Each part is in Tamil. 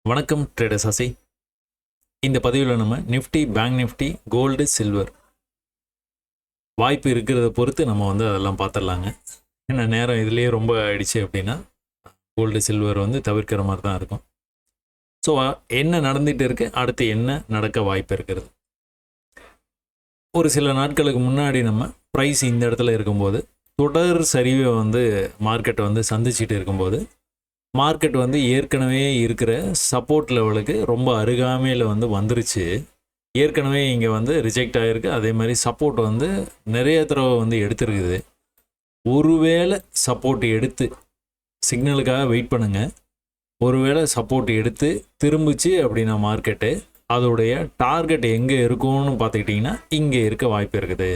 வணக்கம் ட்ரேடர்ஸ் ஆசை. இந்த பதிவில் நம்ம Nifty, bank Nifty, gold, silver வாய்ப்பு இருக்கிறத பொறுத்து நம்ம அதெல்லாம் பார்த்துடலாங்க. ஏன்னா நேரம் இதுலேயே ரொம்ப ஆயிடுச்சு அப்படின்னா கோல்டு சில்வர் தவிர்க்கிற மாதிரி தான் இருக்கும். ஸோ என்ன நடந்துகிட்டு இருக்கு, அடுத்து என்ன நடக்க வாய்ப்பு இருக்கிறது. ஒரு சில நாட்களுக்கு முன்னாடி நம்ம ப்ரைஸ் இந்த இடத்துல இருக்கும்போது தொடர் சரிவை மார்க்கெட்டை சந்திச்சுட்டு இருக்கும்போது மார்க்கெட் ஏற்கனவே இருக்கிற சப்போர்ட் லெவலுக்கு ரொம்ப அருகாமையில் வந்துருச்சு. ஏற்கனவே இங்கே ரிஜெக்ட் ஆகிருக்கு. அதே மாதிரி சப்போர்ட் நிறைய தடவை எடுத்துருக்குது. ஒருவேளை சப்போர்ட் எடுத்து சிக்னலுக்காக வெயிட் பண்ணுங்கள். ஒருவேளை சப்போர்ட் எடுத்து திரும்பிச்சு அப்படின்னா மார்க்கெட்டு அதோடைய டார்கெட் எங்கே இருக்கும்னு பார்த்துக்கிட்டிங்கன்னா இங்கே இருக்க வாய்ப்பு இருக்குது.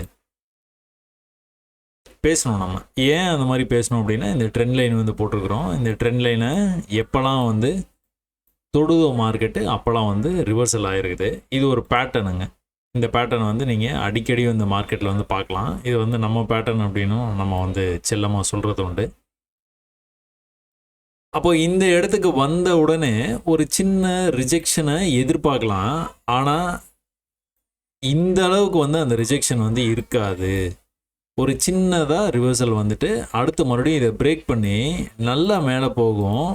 பேசணும். நம்ம ஏன் அந்த மாதிரி பேசணும் அப்படின்னா, இந்த ட்ரெண்ட் லைன் போட்டிருக்கிறோம். இந்த ட்ரெண்ட் லைனை எப்போல்லாம் தொடுதோ மார்க்கெட்டு அப்போல்லாம் ரிவர்சல் ஆகிருக்குது. இது ஒரு பேட்டர்னுங்க. இந்த பேட்டர்ன் நீங்கள் அடிக்கடி மார்க்கெட்டில் பார்க்கலாம். இது நம்ம பேட்டர்ன் அப்படின்னும் நம்ம செல்லமாக சொல்கிறது உண்டு. அப்போது இந்த இடத்துக்கு வந்த உடனே ஒரு சின்ன ரிஜெக்ஷனை எதிர்பார்க்கலாம். ஆனால் இந்த அளவுக்கு அந்த ரிஜெக்ஷன் இருக்காது. ஒரு சின்னதாக ரிவர்சல் அடுத்து மறுபடியும் இதை பிரேக் பண்ணி நல்லா மேலே போகும்.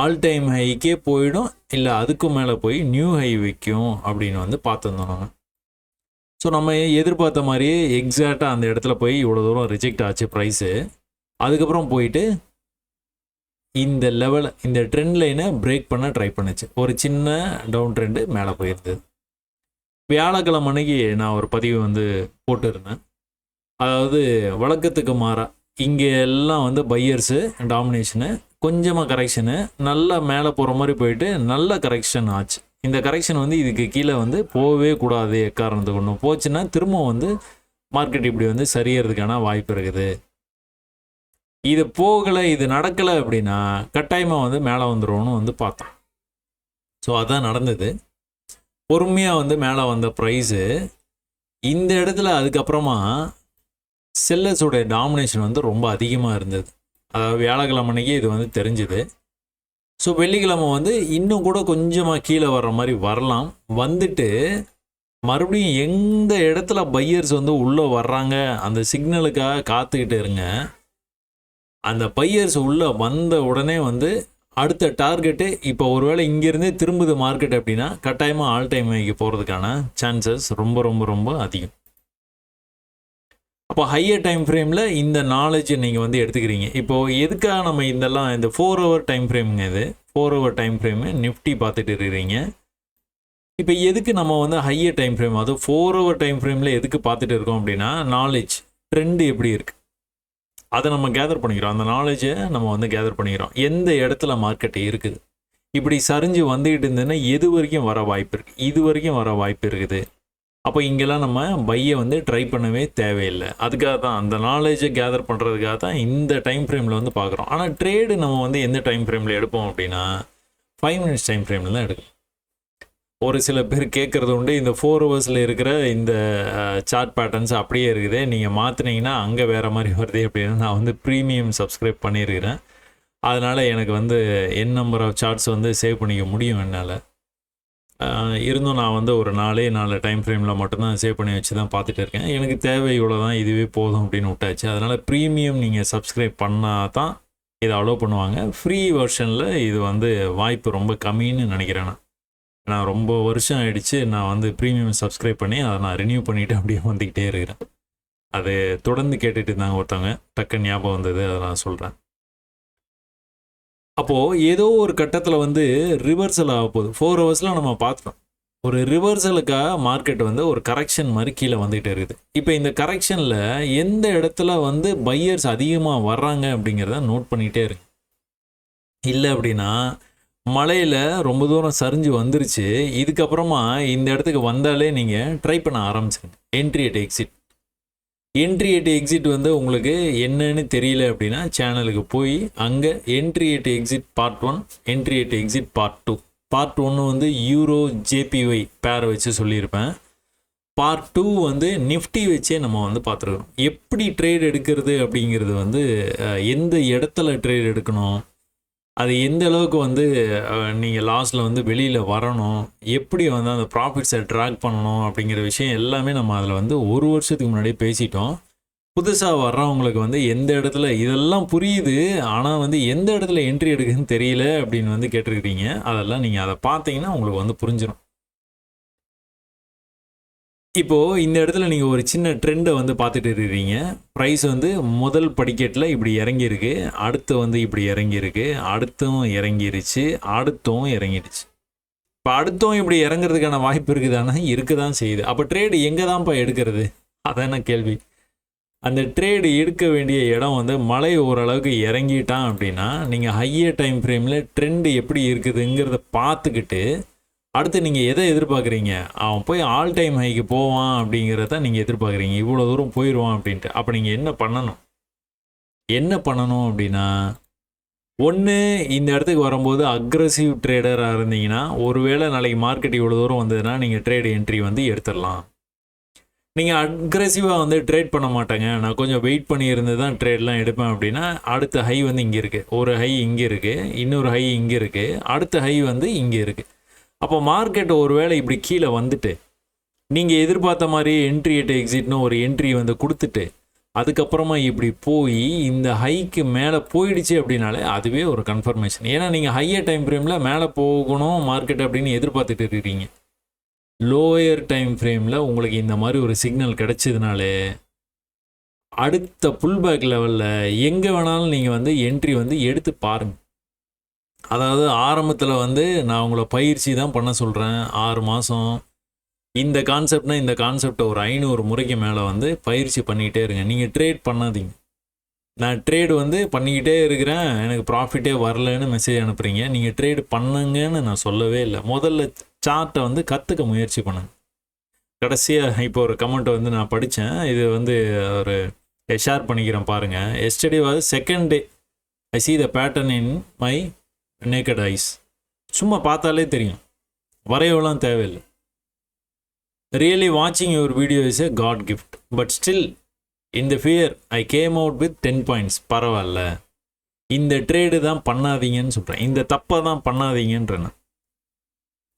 ஆல் டைம் ஹைக்கே போயிடும், இல்லை அதுக்கும் மேலே போய் நியூ ஹை வைக்கும் அப்படின்னு பார்த்துருந்தோம் நம்ம. ஸோ நம்ம எதிர்பார்த்த மாதிரியே எக்ஸாக்டாக அந்த இடத்துல போய் இவ்வளோ தூரம் ரிஜெக்ட் ஆச்சு ப்ரைஸு. அதுக்கப்புறம் போயிட்டு இந்த லெவலை, இந்த ட்ரெண்ட் லைனை பிரேக் பண்ண ட்ரை பண்ணுச்சு. ஒரு சின்ன டவுன் ட்ரெண்டு மேலே போயிருந்தது. வியாழக்கிழமை அன்னைக்கு நான் ஒரு பதிவு போட்டுருந்தேன். அதாவது வழக்கத்துக்கு மாறா இங்கே எல்லாம் பையர்ஸு டாமினேஷனு, கொஞ்சமாக கரெக்ஷனு, நல்லா மேலே போகிற மாதிரி போயிட்டு நல்ல கரெக்ஷன் ஆச்சு. இந்த கரெக்ஷன் இதுக்கு கீழே போகவே கூடாது. எக்காரணத்துக்கு ஒன்று போச்சுன்னா திரும்ப மார்க்கெட் இப்படி சரியறதுக்கான வாய்ப்பு இருக்குது. இது போகலை, இது நடக்கலை அப்படின்னா கட்டாயமாக மேலே வந்துடும்னு பார்த்தோம். ஸோ அதான் நடந்தது. பொறுமையாக மேலே வந்த ப்ரைஸு இந்த இடத்துல அதுக்கப்புறமா செல்லர்ஸோடைய டாமினேஷன் ரொம்ப அதிகமாக இருந்தது. அதாவது வியாழக்கிழமை அன்னைக்கு இது தெரிஞ்சுது. ஸோ வெள்ளிக்கிழமை இன்னும் கூட கொஞ்சமாக கீழே வர்ற மாதிரி வரலாம். வந்துட்டு மறுபடியும் எந்த இடத்துல பையர்ஸ் உள்ளே வர்றாங்க அந்த சிக்னலுக்காக காத்துக்கிட்டு இருங்க. அந்த பையர்ஸ் உள்ளே வந்த உடனே அடுத்த டார்கெட்டு இப்போ ஒருவேளை இங்கேருந்தே திரும்புது மார்க்கெட் அப்படின்னா கட்டாயமாக ஆல் டைம் ஹைக்கு போகிறதுக்கான சான்சஸ் ரொம்ப ரொம்ப ரொம்ப அதிகம். அப்போ ஹையர் டைம் ஃப்ரேமில் இந்த நாலேஜ் நீங்கள் எடுத்துக்கிறீங்க. இப்போது எதுக்காக நம்ம இதெல்லாம் இந்த 4 hour டைம் ஃப்ரேமுங்க, இது 4 hour டைம் ஃப்ரேமு நிஃப்டி பார்த்துட்டு இருக்கிறீங்க. இப்போ எதுக்கு நம்ம ஹையர் டைம் ஃப்ரேம், அதுவும் 4 hour டைம் ஃப்ரேமில் எதுக்கு பார்த்துட்டு இருக்கோம் அப்படின்னா, நாலேஜ் ட்ரெண்டு எப்படி இருக்குது அதை நம்ம கேதர் பண்ணிக்கிறோம். அந்த நாலேஜை நம்ம கேதர் பண்ணிக்கிறோம். எந்த இடத்துல மார்க்கெட் இருக்குது, இப்படி சரிஞ்சு வந்துக்கிட்டு இருந்ததுன்னா எது வரைக்கும் வர வாய்ப்பு இருக்குது, இது வரைக்கும் வர வாய்ப்பு இருக்குது. அப்போ இங்கெல்லாம் நம்ம பையை ட்ரை பண்ணவே தேவையில்லை. அதுக்காக தான் அந்த நாலேஜை கேதர் பண்ணுறதுக்காக தான் இந்த டைம் ஃப்ரேமில் பார்க்குறோம். ஆனால் ட்ரேடு நம்ம எந்த டைம் ஃப்ரேமில் எடுப்போம் அப்படின்னா 5 minutes டைம் ஃப்ரேமில் தான் எடுக்கும். ஒரு சில பேர் கேட்குறது உண்டு, இந்த 4 hours இருக்கிற இந்த சார்ட் பேட்டர்ன்ஸ் அப்படியே இருக்குது, நீங்கள் மாற்றினீங்கன்னா அங்கே வேறு மாதிரி வருது அப்படின்னா. நான் ப்ரீமியம் சப்ஸ்கிரைப் பண்ணியிருக்கிறேன். அதனால் எனக்கு என் நம்பர் ஆஃப் சார்ட்ஸ் சேவ் பண்ணிக்க முடியும் என்னால். இருந்தும் நான் ஒரு 4 டைம் ஃப்ரேமில் மட்டும்தான் சேவ் பண்ணி வச்சு தான் பார்த்துட்டு இருக்கேன். எனக்கு தேவை இவ்வளோ தான், இதுவே போதும் அப்படின்னு விட்டாச்சு. அதனால் ப்ரீமியம் நீங்கள் சப்ஸ்கிரைப் பண்ணால் தான் இதை அலோவ் பண்ணுவாங்க. ஃப்ரீ வெர்ஷனில் இது வாய்ப்பு ரொம்ப கம்மின்னு நினைக்கிறேன். நான் ரொம்ப வருஷம் ஆகிடுச்சு நான் ப்ரீமியம் சப்ஸ்கிரைப் பண்ணி அதை நான் ரினியூ பண்ணிவிட்டு அப்படியே வந்துக்கிட்டே இருக்கிறேன். அது தொடர்ந்து கேட்டுட்டு இருந்தாங்க ஒருத்தவங்க, டக்குன்னு ஞாபகம் வந்தது, அதை நான் சொல்கிறேன். அப்போது ஏதோ ஒரு கட்டத்தில் ரிவர்சல் ஆக போகுது. 4 hours நம்ம பார்த்துட்டோம். ஒரு ரிவர்சலுக்காக மார்க்கெட் ஒரு கரெக்ஷன் மாதிரி கீழே வந்துகிட்டே இருக்குது. இப்போ இந்த கரெக்ஷனில் எந்த இடத்துல பையர்ஸ் அதிகமாக வர்றாங்க அப்படிங்கிறத நோட் பண்ணிகிட்டே இருக்கு. இல்லை அப்படின்னா மழையில் ரொம்ப தூரம் சரிஞ்சு வந்துருச்சு, இதுக்கப்புறமா இந்த இடத்துக்கு வந்தாலே நீங்கள் ட்ரை பண்ண ஆரம்பிச்சிருங்க. Entry at exit, entry at exit உங்களுக்கு என்னன்னு தெரியல அப்படின்னா சேனலுக்கு போய் அங்கே entry at exit part 1, entry at exit part 2. Part 1 euro JPY பேரை வச்சு சொல்லியிருப்பேன். பார்ட் 2 நிஃப்டி வச்சே நம்ம பார்த்துருக்கோம். எப்படி ட்ரேட் எடுக்கிறது அப்படிங்கிறது எந்த இடத்துல ட்ரேட் எடுக்கணும், அது எந்த அளவுக்கு வந்து நீங்கள் லாஸில் வந்து வெளியில் வரணும், எப்படி வந்து அந்த ப்ராஃபிட்ஸை ட்ராக் பண்ணணும் அப்படிங்கிற விஷயம் எல்லாமே நம்ம அதில் வந்து ஒரு வருஷத்துக்கு முன்னாடியே பேசிட்டோம். புதுசாக வர்றவங்களுக்கு வந்து எந்த இடத்துல இதெல்லாம் புரியுது, ஆனால் வந்து எந்த இடத்துல என்ட்ரி எடுக்குதுன்னு தெரியல அப்படின்னு வந்து கேட்டிருக்கிறீங்க. அதெல்லாம் நீங்கள் அதை பார்த்தீங்கன்னா உங்களுக்கு வந்து புரிஞ்சிடும். இப்போது இந்த இடத்துல நீங்கள் ஒரு சின்ன ட்ரெண்டை வந்து பார்த்துட்டு இருக்கிறீங்க. ப்ரைஸ் வந்து முதல் படிக்கட்டில் இப்படி இறங்கியிருக்கு, அடுத்து வந்து இப்படி இறங்கியிருக்கு, அடுத்தும் இறங்கிருச்சு, அடுத்தும் இறங்கிடுச்சு. இப்போ அடுத்தும் இப்படி இறங்குறதுக்கான வாய்ப்பு இருக்குதானா? இருக்க தான் செய்யுது. அப்போ ட்ரேடு எங்கே தான்ப்பா எடுக்கிறது? அதான கேள்வி. அந்த ட்ரேடு எடுக்க வேண்டிய இடம் வந்து மலை ஓரளவுக்கு இறங்கிட்டான் அப்படின்னா, நீங்கள் ஹையர் டைம் ஃப்ரேமில் ட்ரெண்டு எப்படி இருக்குதுங்கிறத பார்த்துக்கிட்டு அடுத்து நீங்கள் எதை எதிர்பார்க்குறீங்க? அவன் போய் ஆல் டைம் ஹைக்கு போவான் அப்படிங்கிறத நீங்கள் எதிர்பார்க்குறீங்க. இவ்வளோ தூரம் போயிடுவான் அப்படின்ட்டு. அப்போ நீங்கள் என்ன பண்ணணும் அப்படின்னா, ஒன்று இந்த இடத்துக்கு வரும்போது அக்ரெசிவ் ட்ரேடராக இருந்தீங்கன்னா, ஒருவேளை நாளைக்கு மார்க்கெட் இவ்வளோ தூரம் வந்ததுன்னா நீங்கள் ட்ரேடு என்ட்ரி வந்து எடுத்துடலாம். நீங்கள் அக்ரெசிவாக வந்து ட்ரேட் பண்ண மாட்டேங்க, நான் கொஞ்சம் வெயிட் பண்ணி இருந்து தான் ட்ரேட்லாம் எடுப்பேன் அப்படின்னா, அடுத்த ஹை வந்து இங்கே இருக்குது, ஒரு ஹை இங்கே இருக்குது, இன்னொரு ஹை இங்கே இருக்குது, அடுத்த ஹை வந்து இங்கே இருக்குது. அப்போ மார்க்கெட் ஒரு வேளை இப்படி கீழே வந்துட்டு நீங்கள் எதிர்பார்த்த மாதிரி என்ட்ரி எட்டு எக்ஸிட்னு ஒரு என்ட்ரி வந்து கொடுத்துட்டு அதுக்கப்புறமா இப்படி போய் இந்த ஹைக்கு மேலே போயிடுச்சு அப்படின்னாலே அதுவே ஒரு கன்ஃபர்மேஷன். ஏன்னா நீங்கள் ஹையர் டைம் ஃப்ரேமில் மேலே போகணும் மார்க்கெட் அப்படின்னு எதிர்பார்த்துட்டு இருக்கிறீங்க. லோயர் டைம் ஃப்ரேமில் உங்களுக்கு இந்த மாதிரி ஒரு சிக்னல் கிடைச்சதுனாலே அடுத்த புல்பேக் லெவலில் எங்கே வேணாலும் நீங்கள் வந்து என்ட்ரி வந்து எடுத்து பாருங்கள். அதாவது ஆரம்பத்தில் வந்து நான் உங்களை பயிற்சி தான் பண்ண சொல்கிறேன். 6 மாதம் இந்த கான்செப்ட்னா இந்த கான்செப்டை ஒரு 500 முறைக்கு மேலே வந்து பயிற்சி பண்ணிக்கிட்டே இருங்க. நீங்கள் ட்ரேட் பண்ணாதீங்க. நான் ட்ரேடு வந்து பண்ணிக்கிட்டே இருக்கிறேன், எனக்கு ப்ராஃபிட்டே வரலன்னு மெசேஜ் அனுப்புகிறீங்க. நீங்கள் ட்ரேடு பண்ணுங்கன்னு நான் சொல்லவே இல்லை. முதல்ல சார்ட்டை வந்து கற்றுக்க முயற்சி பண்ணுங்க. கடைசியாக இப்போ ஒரு கமெண்ட்டை வந்து நான் படித்தேன், இது வந்து ஒரு ஷேர் பண்ணிக்கிறேன் பாருங்கள். Yesterday was second day I see the pattern in my naked eyes. சும்மா பார்த்தாலே தெரியும், வரையவெல்லாம் தேவையில்லை. ரியலி வாட்சிங் your video is a god gift, but still இந்த fear I came out with 10 points. பரவாயில்ல, இந்த ட்ரேடு தான் பண்ணாதீங்கன்னு சொல்கிறேன், இந்த தப்பை தான் பண்ணாதீங்கன்றேன்.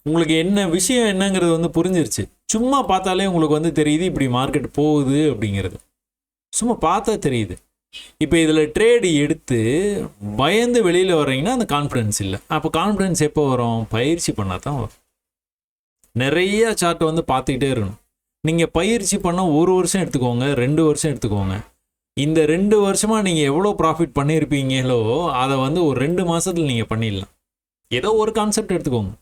உங்களுக்கு என்ன விஷயம் என்னங்கிறது வந்து புரிஞ்சிருச்சு. சும்மா பார்த்தாலே உங்களுக்கு வந்து தெரியுது இப்படி மார்க்கெட் போகுது அப்படிங்கிறது. சும்மா பார்த்தா தெரியுது. இப்போ இதில் ட்ரேடு எடுத்து பயந்து வெளியில் வர்றீங்கன்னா அந்த கான்ஃபிடென்ஸ் இல்லை. அப்போ கான்ஃபிடென்ஸ் எப்போ வரும்? பயிற்சி பண்ணால் தான் வரும். நிறைய சார்ட்டை வந்து பார்த்துக்கிட்டே இருக்கணும். நீங்கள் பயிற்சி பண்ண 1 வருஷம் எடுத்துக்கோங்க, 2 வருஷம் எடுத்துக்கோங்க. இந்த 2 வருஷமாக நீங்கள் எவ்வளோ ப்ராஃபிட் பண்ணியிருப்பீங்களோ அதை வந்து ஒரு 2 மாதத்தில் நீங்கள் பண்ணிடலாம். ஏதோ ஒரு கான்செப்ட் எடுத்துக்கோங்க,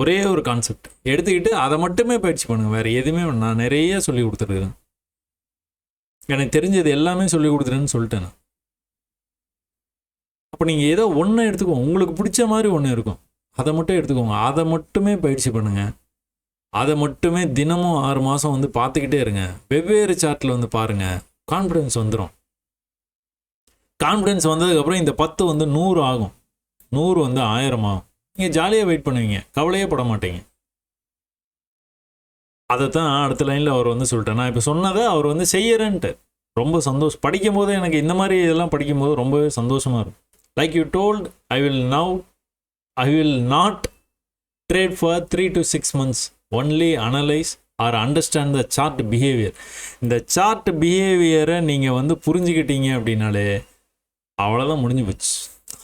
ஒரே ஒரு கான்செப்ட் எடுத்துக்கிட்டு அதை மட்டுமே பயிற்சி பண்ணுங்கள். வேறு எதுவுமே நான் நிறைய சொல்லி கொடுத்துருக்குறேன். எனக்கு தெரிஞ்சது எல்லாமே சொல்லி கொடுத்துறேன்னு சொல்லிட்டேன். அப்போ நீங்கள் ஏதோ ஒன்று எடுத்துக்கோங்க, உங்களுக்கு பிடிச்ச மாதிரி ஒன்று இருக்கும், அதை மட்டும் எடுத்துக்கோங்க. அதை மட்டுமே பயிற்சி பண்ணுங்கள். அதை மட்டுமே தினமும் 6 மாதம் வந்து பார்த்துக்கிட்டே இருங்க. வெவ்வேறு சார்ட்டில் வந்து பாருங்கள், கான்ஃபிடென்ஸ் வந்துடும். கான்ஃபிடென்ஸ் வந்ததுக்கப்புறம் இந்த 10 வந்து 100 ஆகும், 100 வந்து 1000 ஆகும். நீங்கள் ஜாலியாக வெயிட் பண்ணுவீங்க, கவலையே பட மாட்டீங்க. அதை தான் அடுத்த லைனில் அவர் வந்து சொல்லிட்டேன். நான் இப்போ சொன்னதை அவர் வந்து செய்யறேன்ட்டு ரொம்ப சந்தோஷம். படிக்கும் போது எனக்கு இந்த மாதிரி இதெல்லாம் படிக்கும்போது ரொம்பவே சந்தோஷமாக இருக்கும். Like you told, I will not trade for 3 to 6 months, only analyse or understand the chart behaviour. இந்த சார்ட் பிஹேவியரை நீங்கள் வந்து புரிஞ்சுக்கிட்டீங்க அப்படின்னாலே அவ்வளோதான், முடிஞ்சு போச்சு.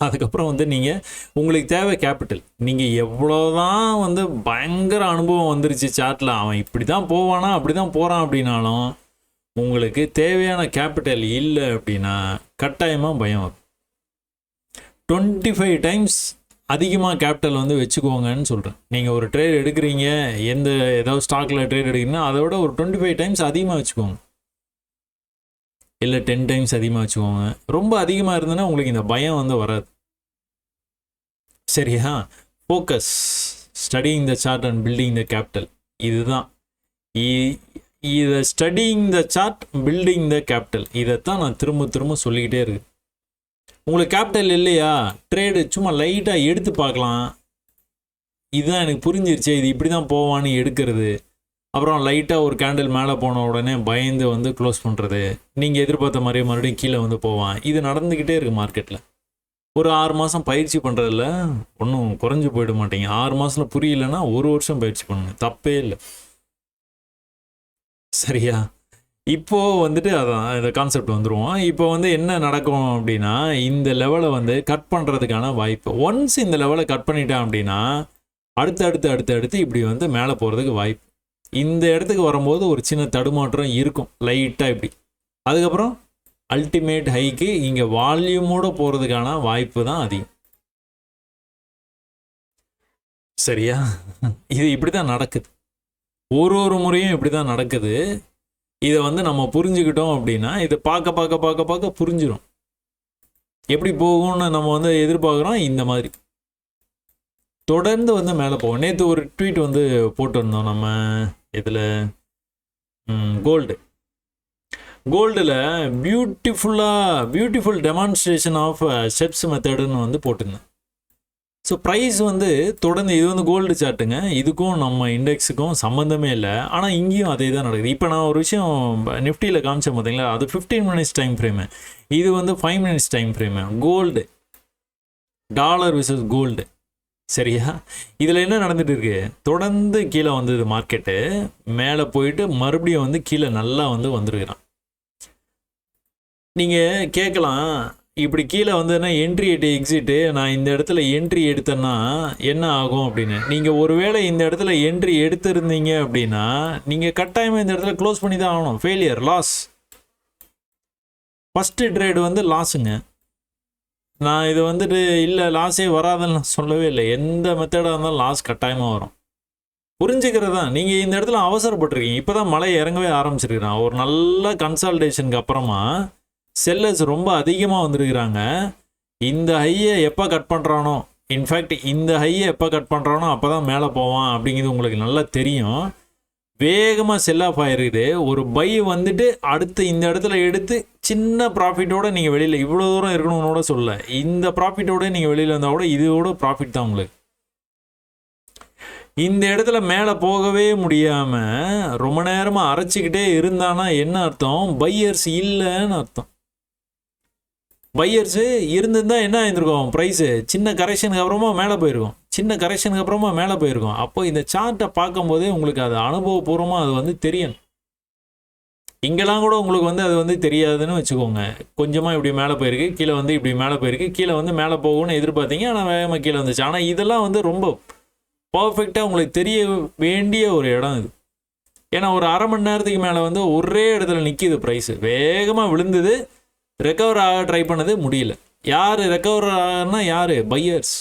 அதுக்கப்புறம் வந்து நீங்கள் உங்களுக்கு தேவை கேபிட்டல். நீங்கள் எவ்வளோதான் வந்து பயங்கர அனுபவம் வந்துருச்சு சார்ட்டில், அவன் இப்படி தான் போவானா அப்படி தான் போகிறான் அப்படின்னாலும் உங்களுக்கு தேவையான கேபிட்டல் இல்லை அப்படின்னா கட்டாயமாக பயம் வரும். 25 times அதிகமாக கேபிட்டல் வந்து வச்சுக்கோங்கன்னு சொல்கிறேன். நீங்கள் ஒரு ட்ரேட் எடுக்கிறீங்க, ஏதாவது ஸ்டாக்கில் ட்ரேட் எடுக்கிறீங்கன்னா அதை விட ஒரு 25 times அதிகமாக வச்சுக்கோங்க, இல்லை 10 times அதிகமாக வச்சுக்கோங்க. ரொம்ப அதிகமாக இருந்ததுன்னா உங்களுக்கு இந்த பயம் வந்து வராது. சரியா? Focus, studying the chart and building the capital. இதுதான் இதை studying the chart, building the capital, இதைத்தான் நான் திரும்ப திரும்ப சொல்லிக்கிட்டே இருக்கேன். உங்களுக்கு கேபிட்டல் இல்லையா, ட்ரேடு சும்மா லைட்டாக எடுத்து பார்க்கலாம். இதுதான் எனக்கு புரிஞ்சிருச்சு, இது இப்படி தான் போவான்னு எடுக்கிறது. அப்புறம் லைட்டாக ஒரு கேண்டில் மேலே போன உடனே பயந்து வந்து க்ளோஸ் பண்ணுறது, நீங்கள் எதிர்பார்த்த மாதிரியே மறுபடியும் கீழே வந்து போவான். இது நடந்துக்கிட்டே இருக்குது மார்க்கெட்டில். ஒரு 6 மாதம் பயிற்சி பண்ணுறதுல ஒன்றும் குறைஞ்சி போயிட மாட்டீங்க. 6 மாதத்தில் புரியலைன்னா 1 வருஷம் பயிற்சி பண்ணுங்க, தப்பே இல்லை. சரியா? இப்போ வந்துட்டு அதான் இந்த கான்செப்ட் வந்துருவோம். இப்போ வந்து என்ன நடக்கும் அப்படின்னா, இந்த லெவலை வந்து கட் பண்ணுறதுக்கான வாய்ப்பு. ஒன்ஸ் இந்த லெவலை கட் பண்ணிட்டேன் அப்படின்னா அடுத்து இப்படி வந்து மேலே போகிறதுக்கு வாய்ப்பு. இந்த இடத்துக்கு வரும்போது ஒரு சின்ன தடுமாற்றம் இருக்கும் லைட்டாக இப்படி. அதுக்கப்புறம் அல்டிமேட் ஹைக்கு இங்கே வால்யூமோடு போகிறதுக்கான வாய்ப்பு தான் அதிகம். சரியா? இது இப்படி தான் நடக்குது, ஒரு முறையும் இப்படி தான் நடக்குது. இதை வந்து நம்ம புரிஞ்சுக்கிட்டோம் அப்படின்னா இதை பார்க்க புரிஞ்சிடும் எப்படி போகும்னு நம்ம வந்து எதிர்பார்க்குறோம். இந்த மாதிரி தொடர்ந்து வந்து மேலே போவோம். நேற்று ஒரு ட்வீட் வந்து போட்டிருந்தோம் நம்ம இதில், கோல்டில் பியூட்டிஃபுல் டெமான்ஸ்ட்ரேஷன் ஆஃப் ஸ்டெப்ஸ் மெத்தடுன்னு வந்து போட்டிருந்தேன். ஸோ ப்ரைஸ் வந்து தொடர்ந்து, இது வந்து கோல்டு சார்ட்டுங்க, இதுக்கும் நம்ம இண்டெக்ஸுக்கும் சம்மந்தமே இல்லை. ஆனால் இங்கேயும் அதே தான் நடக்குது. இப்போ நான் ஒரு விஷயம் நிஃப்டியில் காமிச்சேன் பார்த்தீங்களா, அது 15 மினிட்ஸ் டைம் ஃப்ரேமு, இது வந்து 5 minutes time frame. Gold, dollar versus gold. சரியா? இதில் என்ன நடந்துட்டு இருக்கு, தொடர்ந்து கீழே வந்தது மார்க்கெட்டு, மேலே போயிட்டு மறுபடியும் வந்து கீழே நல்லா வந்து வந்துருக்கிறான். நீங்கள் கேட்கலாம், இப்படி கீழே வந்ததுன்னா என்ட்ரி எக்ஸிட்டு, நான் இந்த இடத்துல என்ட்ரி எடுத்தேன்னா என்ன ஆகும் அப்படின்னு. நீங்கள் ஒருவேளை இந்த இடத்துல என்ட்ரி எடுத்திருந்தீங்க அப்படின்னா நீங்கள் கட்டாயமாக இந்த இடத்துல க்ளோஸ் பண்ணி தான் ஆகணும். Failure, loss. ஃபஸ்ட்டு ட்ரேடு வந்து லாஸுங்க. நான் இது வந்துட்டு இல்லை லாஸே வராதுன்னு நான் சொல்லவே இல்லை. எந்த மெத்தடாக இருந்தாலும் லாஸ் கட்டாயமாக வரும். புரிஞ்சுக்கிறது தான். நீங்கள் இந்த இடத்துல அவசரப்பட்டிருக்கீங்க. இப்போ தான் மழை இறங்கவே ஆரம்பிச்சிருக்கிறான். ஒரு நல்ல கன்சால்டேஷனுக்கு அப்புறமா செல்லர்ஸ் ரொம்ப அதிகமாக வந்திருக்கிறாங்க. இந்த ஹையை எப்போ கட் பண்ணுறானோ, இன்ஃபேக்ட் இந்த ஹையை எப்போ கட் பண்ணுறானோ அப்போ தான் மேலே போவான் அப்படிங்கிறது உங்களுக்கு நல்லா தெரியும். வேகமாக செல் ஆஃப் ஆகிருக்குது. ஒரு பை வந்துட்டு அடுத்து இந்த இடத்துல எடுத்து சின்ன ப்ராஃபிட்டோடு நீங்கள் வெளியில், இவ்வளோ தூரம் இருக்கணும்னு கூட சொல்ல, இந்த ப்ராஃபிட்டோட நீங்கள் வெளியில் வந்தால் கூட இதோட ப்ராஃபிட் தான் உங்களுக்கு. இந்த இடத்துல மேலே போகவே முடியாமல் ரொம்ப நேரமாக அரைச்சிக்கிட்டே இருந்தானா என்ன அர்த்தம், பையர்ஸ் இல்லைன்னு அர்த்தம். பையர்ஸு இருந்திருந்தால் என்ன ஆயிருந்திருக்கும், ப்ரைஸு சின்ன கரெக்ஷனுக்கு அப்புறமா மேலே போயிருக்கும், அப்போ இந்த சார்ட்டை பார்க்கும்போதே உங்களுக்கு அது அனுபவபூர்வமாக அது வந்து தெரியணும். இங்கெல்லாம் கூட உங்களுக்கு வந்து அது வந்து தெரியாதுன்னு வச்சுக்கோங்க. கொஞ்சமாக இப்படி மேலே போயிருக்கு, கீழே வந்து இப்படி மேலே போயிருக்கு, கீழே வந்து மேலே போகும்னு எதிர்பார்த்தீங்க, ஆனால் வேகமாக கீழே வந்துச்சு. ஆனால் இதெல்லாம் வந்து ரொம்ப பர்ஃபெக்டாக உங்களுக்கு தெரிய வேண்டிய ஒரு இடம் இது. ஏன்னா ஒரு அரை மணி நேரத்துக்கு மேலே வந்து ஒரே இடத்துல நிற்கிது ப்ரைஸு, வேகமாக விழுந்தது, ரெக்கவர் ஆக ட்ரை பண்ணது முடியல. யார் ரெக்கவர் ஆகனா, யார் பையர்ஸ்.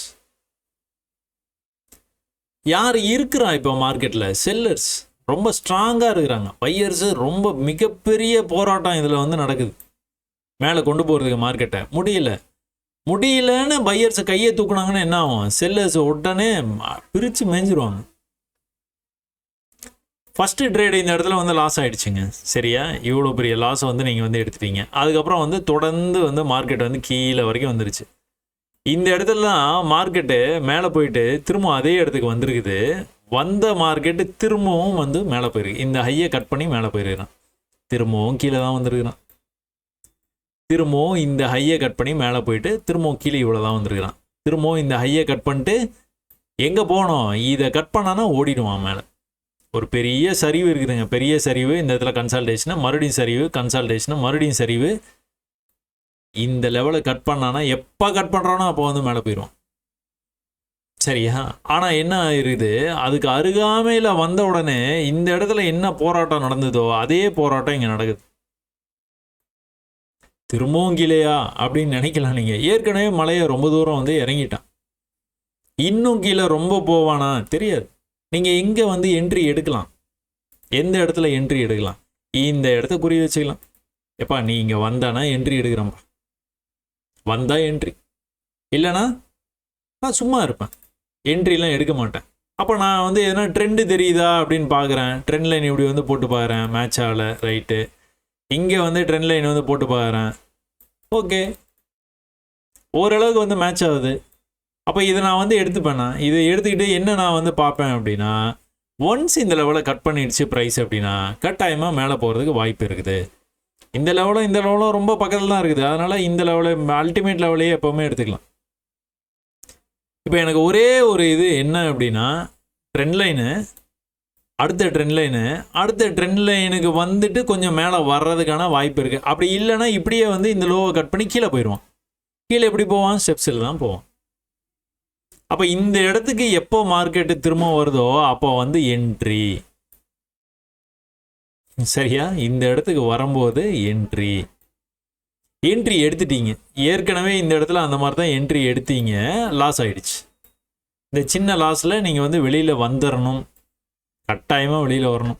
யார் இருக்கிறா இப்போ மார்க்கெட்டில், செல்லர்ஸ் ரொம்ப ஸ்ட்ராங்காக இருக்கிறாங்க. பையர்ஸு ரொம்ப மிகப்பெரிய போராட்டம் இதில் வந்து நடக்குது. மேலே கொண்டு போகிறதுக்கு மார்க்கெட்டை முடியலன்னு பையர்ஸை கையை தூக்குனாங்கன்னா என்ன ஆகும், செல்லர்ஸ் உடனே பிரித்து மேய்ஞ்சிருவாங்க. ஃபஸ்ட்டு ட்ரேடு இந்த இடத்துல வந்து லாஸ் ஆகிடுச்சுங்க. சரியா? இவ்வளோ பெரிய லாஸை வந்து நீங்கள் வந்து எடுத்துட்டீங்க. அதுக்கப்புறம் வந்து தொடர்ந்து வந்து மார்க்கெட் வந்து கீழே வரைக்கும் வந்துருச்சு. இந்த இடத்துல தான் மார்க்கெட்டு மேலே போயிட்டு திரும்ப அதே இடத்துக்கு வந்திருக்குது. வந்த மார்க்கெட்டு திரும்பவும் வந்து மேலே போயிருக்கு. இந்த ஹையை கட் பண்ணி மேலே போயிருக்கிறான், திரும்பவும் கீழே தான் வந்துருக்கிறான். திரும்பவும் இந்த ஹையை கட் பண்ணி மேலே போயிட்டு திரும்பவும் கீழே இவ்வளோ தான் வந்துருக்கிறான். திரும்பவும் இந்த ஹையை கட் பண்ணிட்டு எங்கே போகணும், இதை கட் பண்ணானா ஓடிடுவான் மேலே. ஒரு பெரிய சரிவு இருக்குதுங்க, பெரிய சரிவு. இந்த இடத்துல கன்சால்டேஷனை, மறுபடியும் சரிவு, கன்சால்டேஷனை, மறுபடியும் சரிவு. இந்த லெவலை கட் பண்ணானா, எப்போ கட் பண்ணுறானோ அப்போ வந்து மேலே போயிடுவான். சரியா? ஆனால் என்ன ஆயிருது, அதுக்கு அருகாமையில் வந்த உடனே இந்த இடத்துல என்ன போராட்டம் நடந்ததோ அதே போராட்டம் இங்கே நடக்குது. திரும்பவும் கீழேயா அப்படின்னு நினைக்கலாம் நீங்கள். ஏற்கனவே மலையை ரொம்ப தூரம் வந்து இறங்கிட்டான், இன்னும் கீழே ரொம்ப போவானா தெரியாது. நீங்கள் எங்கே வந்து என்ட்ரி எடுக்கலாம், எந்த இடத்துல என்ட்ரி எடுக்கலாம், இந்த இடத்த குறி வச்சுக்கலாம். எப்பா நீ இங்கே வந்தானா என்ட்ரி எடுக்கிறேன்ப்பா, வந்தால் என்ட்ரி, இல்லைனா நான் சும்மா இருப்பேன், என்ட்ரிலாம் எடுக்க மாட்டேன். அப்போ நான் வந்து எதனா ட்ரெண்டு தெரியுதா அப்படின்னு பார்க்குறேன். ட்ரெண்ட் லைன் இப்படி வந்து போட்டு பார்க்குறேன், மேட்ச் ஆகலை, ரைட்டு. இங்கே வந்து ட்ரெண்ட் லைன் வந்து போட்டு பார்க்குறேன், ஓகே ஓரளவுக்கு வந்து மேட்ச் ஆகுது. அப்போ இதை நான் வந்து எடுத்துப்பேன்னா, இதை எடுத்துக்கிட்டு என்ன நான் வந்து பார்ப்பேன் அப்படின்னா, ஒன்ஸ் இந்த லெவலை கட் பண்ணிடுச்சு ப்ரைஸ் அப்படின்னா கட்டாயமாக மேலே போகிறதுக்கு வாய்ப்பு இருக்குது. இந்த லெவலும் ரொம்ப பக்கத்தில் தான் இருக்குது. அதனால் இந்த லெவலை அல்டிமேட் லெவலையே எப்போவுமே எடுத்துக்கலாம். இப்போ எனக்கு ஒரே ஒரு இது என்ன அப்படின்னா, ட்ரெண்ட் லைனு, அடுத்த ட்ரெண்ட் லைனுக்கு வந்துட்டு கொஞ்சம் மேலே வர்றதுக்கான வாய்ப்பு இருக்குது. அப்படி இல்லைன்னா இப்படியே வந்து இந்த லோவை கட் பண்ணி கீழே போயிடுவான். கீழே எப்படி போவான்? ஸ்டெப்ஸில் தான் போவான். அப்போ இந்த இடத்துக்கு எப்போ மார்க்கெட்டு திரும்ப வருதோ அப்போ வந்து என்ட்ரி. சரியா? இந்த இடத்துக்கு வரும்போது என்ட்ரி எடுத்துட்டீங்க. ஏற்கனவே இந்த இடத்துல அந்த மாதிரி தான் என்ட்ரி எடுத்தீங்க, லாஸ் ஆயிடுச்சு. இந்த சின்ன லாஸில் நீங்கள் வந்து வெளியில் வந்துடணும், கட்டாயமாக வெளியில் வரணும்.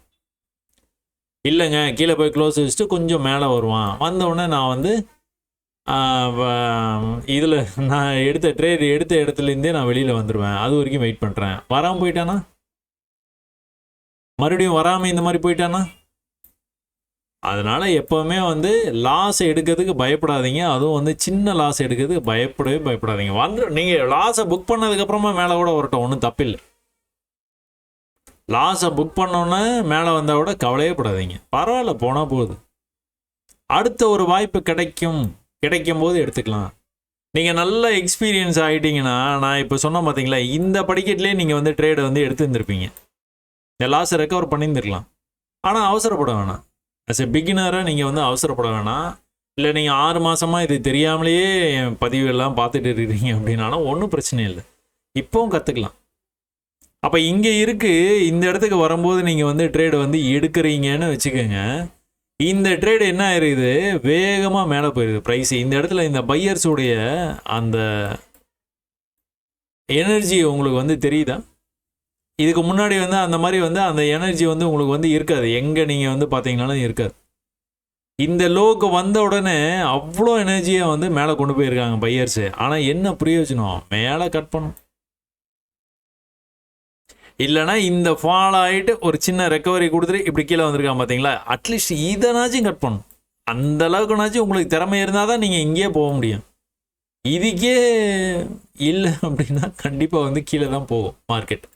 இல்லைங்க கீழே போய் க்ளோஸ் வச்சுட்டு கொஞ்சம் மேலே வருவான், வந்தவுடனே நான் வந்து இதில் நான் எடுத்த இடத்துலேருந்தே நான் வெளியில் வந்துடுவேன், அது வரைக்கும் வெயிட் பண்ணுறேன். வராமல் போயிட்டானா, மறுபடியும் வராமல் இந்த மாதிரி போயிட்டானா? அதனால் எப்போவுமே வந்து லாஸ் எடுக்கிறதுக்கு பயப்படாதீங்க. அதுவும் வந்து சின்ன லாஸ் எடுக்கிறதுக்கு பயப்படாதீங்க. நீங்கள் லாஸை புக் பண்ணதுக்கப்புறமா மேலே கூட வரட்டும், ஒன்றும் தப்பில்லை. லாஸை புக் பண்ணோன்னே மேலே வந்தால் கூட கவலையே படாதீங்க, பரவாயில்ல, போனால் போகுது. அடுத்த ஒரு வாய்ப்பு கிடைக்கும் போது எடுத்துக்கலாம். நீங்கள் நல்ல எக்ஸ்பீரியன்ஸ் ஆகிட்டீங்கன்னா, நான் இப்போ சொன்னேன் பார்த்தீங்களா, இந்த படிக்கட்டிலே நீங்கள் வந்து ட்ரேடை வந்து எடுத்துருந்துருப்பீங்க, இந்த லாஸை ரெக்கவர் பண்ணியிருந்துருக்கலாம். ஆனால் அவசரப்பட வேணாம். ஆஸ் எ பிகினராக நீங்கள் வந்து அவசரப்பட வேணாம். இல்லை நீங்கள் 6 மாதமாக இது தெரியாமலேயே என் பதிவுகள்லாம் பார்த்துட்டு இருக்கிறீங்க அப்படின்னாலும் ஒன்றும் பிரச்சனை இல்லை, இப்போவும் கற்றுக்கலாம். அப்போ இங்கே இருக்குது, இந்த இடத்துக்கு வரும்போது நீங்கள் வந்து ட்ரேடு வந்து எடுக்கிறீங்கன்னு வச்சுக்கோங்க. இந்த ட்ரேடு என்ன ஆயிருது, வேகமாக மேலே போயிடுது ப்ரைஸ். இந்த இடத்துல இந்த பையர்ஸுடைய அந்த எனர்ஜி உங்களுக்கு வந்து தெரியுதா? இதுக்கு முன்னாடி வந்து அந்த மாதிரி வந்து அந்த எனர்ஜி வந்து உங்களுக்கு வந்து இருக்காது, எங்கே நீங்கள் வந்து பார்த்தீங்கன்னாலும் இருக்காது. இந்த லோவுக்கு வந்த உடனே அவ்வளோ எனர்ஜியை வந்து மேலே கொண்டு போயிருக்காங்க பையர்ஸு. ஆனால் என்ன பிரயோஜனம், மேலே கட் பண்ணும். இல்லைனா இந்த ஃபால் ஆகிட்டு ஒரு சின்ன ரெக்கவரி கொடுத்துட்டு இப்படி கீழே வந்திருக்காங்க பார்த்தீங்களா, அட்லீஸ்ட் இதனாச்சும் கட் பண்ணும். அந்த அளவுக்குனாச்சும் உங்களுக்கு திறமை இருந்தால் தான் நீங்கள் இங்கேயே போக முடியும். இதுக்கே இல்லை அப்படின்னா கண்டிப்பாக வந்து கீழே தான் போகும் மார்க்கெட்.